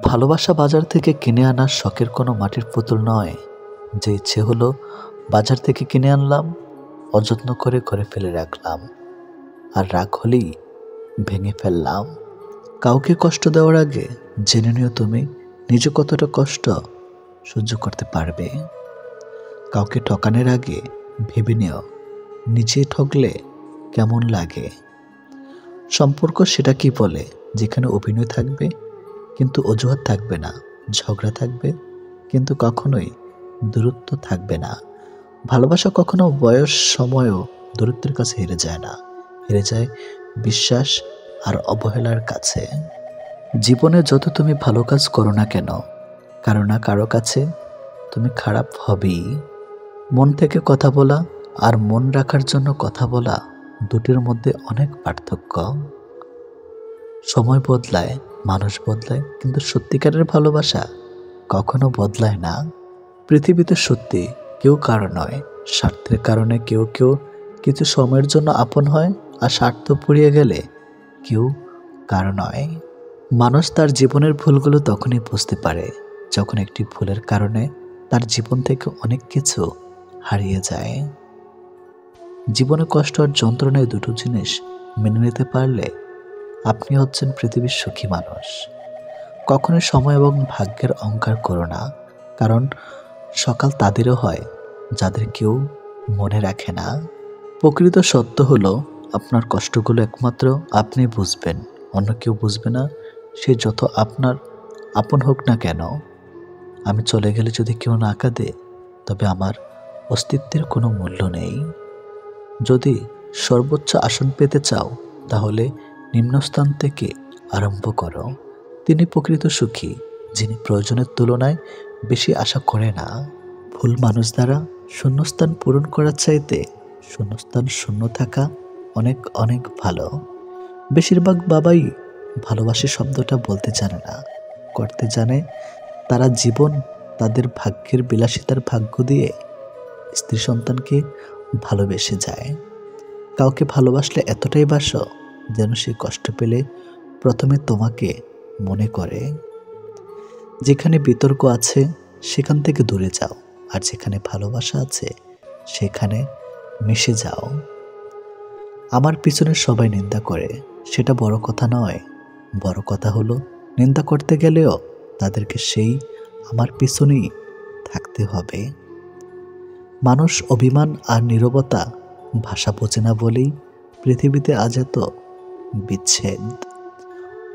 ভালোবাসা বাজার থেকে কিনে আনা শখের কোনো মাটির পুতুল নয়, যে ইচ্ছে হলো বাজার থেকে কিনে আনলাম, অযত্ন করে ঘরে ফেলে রাখলাম, আর রাগ হলেই ভেঙে ফেললাম। কাউকে কষ্ট দেওয়ার আগে জেনে নিও তুমি নিজে কতটা কষ্ট সহ্য করতে পারবে। কাউকে ঠকানোর আগে ভেবে নিও নিজে ঠকলে কেমন লাগে। সম্পর্ক সেটা কি বলে যেখানে অভিনয় থাকবে কিন্তু অজুহাত থাকবে না, ঝগড়া থাকবে কিন্তু কখনোই দূরত্ব থাকবে না। ভালোবাসা কখনো বয়স সময়ও দূরত্বের কাছে হেরে যায় না, হেরে যায় বিশ্বাস আর অবহেলার কাছে। জীবনে যত তুমি ভালো কাজ করো না কেন, কারো না কারো কাছে তুমি খারাপ হবেই। মন থেকে কথা বলা আর মন রাখার জন্য কথা বলা, দুটির মধ্যে অনেক পার্থক্য। সময় বদলায়, মানুষ বদলায়, কিন্তু সত্যিকারের ভালোবাসা কখনো বদলায় না। পৃথিবীতে সত্যি কেউ কারো নয়, স্বার্থের কারণে কেউ কেউ কিছু সময়ের জন্য আপন হয়, আর স্বার্থ পুড়িয়ে গেলে কেউ কারো নয়। মানুষ তার জীবনের ভুলগুলো তখনই বুঝতে পারে যখন একটি ভুলের কারণে তার জীবন থেকে অনেক কিছু হারিয়ে যায়। জীবনে কষ্ট আর যন্ত্রণায় দুটো জিনিস মেনে নিতে পারলে আপনি হচ্ছেন পৃথিবীর সুখী মানুষ। কখনোই সময় এবং ভাগ্যের অহংকার করো না, কারণ সকাল তাদেরও হয় যাদের কেউ মনে রাখে না। প্রকৃত সত্য হলো আপনার কষ্টগুলো একমাত্র আপনি বুঝবেন, অন্য কেউ বুঝবে না, সে যত আপনার আপন হোক না কেন। আমি চলে গেলে যদি কেউ না কাঁদে তবে আমার অস্তিত্বের কোনো মূল্য নেই। যদি সর্বোচ্চ আসন পেতে চাও তাহলে নিম্নস্থান থেকে আরম্ভ করো। তিনি প্রকৃত সুখী, যিনি প্রয়োজনের তুলনায় বেশি আশা করে না। ভুল মানুষ দ্বারা শূন্যস্থান পূরণ করার চাইতে শূন্যস্থান শূন্য থাকা অনেক অনেক ভালো। বেশিরভাগ বাবাই ভালোবাসি শব্দটা বলতে জানে না, করতে জানে। তারা জীবন তাদের ভাগ্যের বিলাসিতার ভাগ্য দিয়ে স্ত্রী সন্তানকে ভালোবেসে যায়। কাউকে ভালোবাসলে এতটাই বাসো যেন সে কষ্ট পেলে প্রথমে তোমাকে মনে করে। যেখানে বিতর্ক আছে সেখান থেকে দূরে যাও, আর যেখানে ভালোবাসা আছে সেখানে মিশে যাও। আমার পিছনে সবাই নিন্দা করে, সেটা বড় কথা নয়। বড় কথা হলো নিন্দা করতে গেলেও তাদেরকে সেই আমার পিছনেই থাকতে হবে। মানুষ অভিমান আর নীরবতা ভাষা বোঝে না বলেই পৃথিবীতে আজ এত বিচ্ছেদ।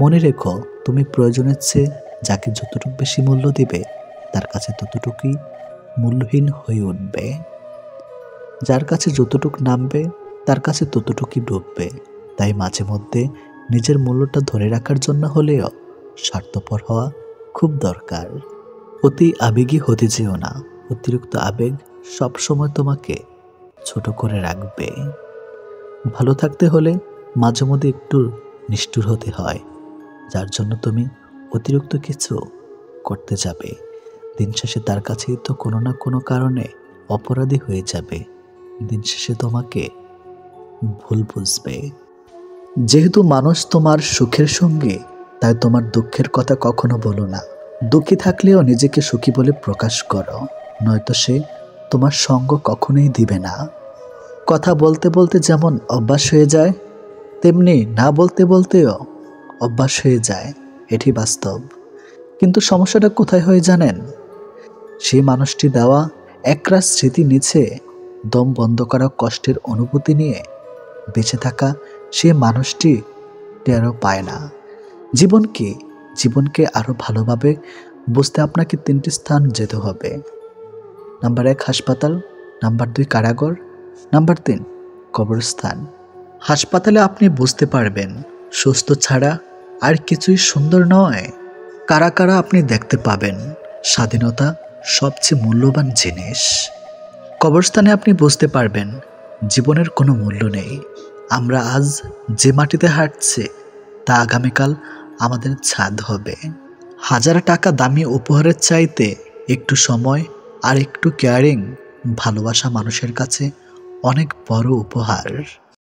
মনে রেখো, তুমি প্রয়োজনের চেয়ে যাকে যতটুকু বেশি মূল্য দিবে তার কাছে ততটুকুই মূল্যহীন হয়ে উঠবে। যার কাছে যতটুকু নামবে তার কাছে ততটুকুই ডুববে। তাই মাঝে মধ্যে নিজের মূল্যটা ধরে রাখার জন্য হলেও স্বার্থপর হওয়া খুব দরকার। অতি আবেগী হতে যেও না, অতিরিক্ত আবেগ সবসময় তোমাকে ছোট করে রাখবে। ভালো থাকতে হলে মাঝে মধ্যে একটু নিষ্ঠুর হতে হয়, যার জন্য তুমি অতিরিক্ত কিছু করতে যাবে। দিন শেষে তার কাছেই তো কোনো না কোনো কারণে অপরাধী হয়ে যাবে। দিন শেষে তোমাকে ভুল বুঝবে। যেহেতু মানুষ তোমার সুখের সঙ্গে, তাই তোমার দুঃখের কথা কখনো বলো না। দুঃখী থাকলেও নিজেকে সুখী বলে প্রকাশ করো, নয়তো সে তোমার সঙ্গ কখনোই দিবে না। কথা বলতে বলতে যেমন অভ্যাস হয়ে যায়, তেমনি না বলতে বলতেও অভ্যাস হয়ে যায়। এটি বাস্তব। কিন্তু সমস্যাটা কোথায় হয় জানেন? সেই মানুষটি দেওয়া একরাশ স্মৃতি নিচে দম বন্ধ করা কষ্টের অনুভূতি নিয়ে বেঁচে থাকা সে মানুষটি টেরও পায় না। জীবনকে আরও ভালোভাবে বুঝতে আপনাকে 3টি স্থান যেতে হবে। নাম্বার 1 হাসপাতাল, নাম্বার 2 কারাগার, নাম্বার 3 কবরস্থান। হাসপাতালে আপনি বুঝতে পারবেন সুস্থ ছাড়া আর কিছুই সুন্দর নয়। কারা আপনি দেখতে পাবেন স্বাধীনতা সবচেয়ে মূল্যবান জিনিস। কবরস্থানে আপনি বুঝতে পারবেন জীবনের কোনো মূল্য নেই। আমরা আজ যে মাটিতে হাঁটছি তা আগামীকাল আমাদের ছাদ হবে। 1000 টাকা দামি উপহারের চাইতে একটু সময় আর একটু কেয়ারিং ভালোবাসা মানুষের কাছে অনেক বড় উপহার।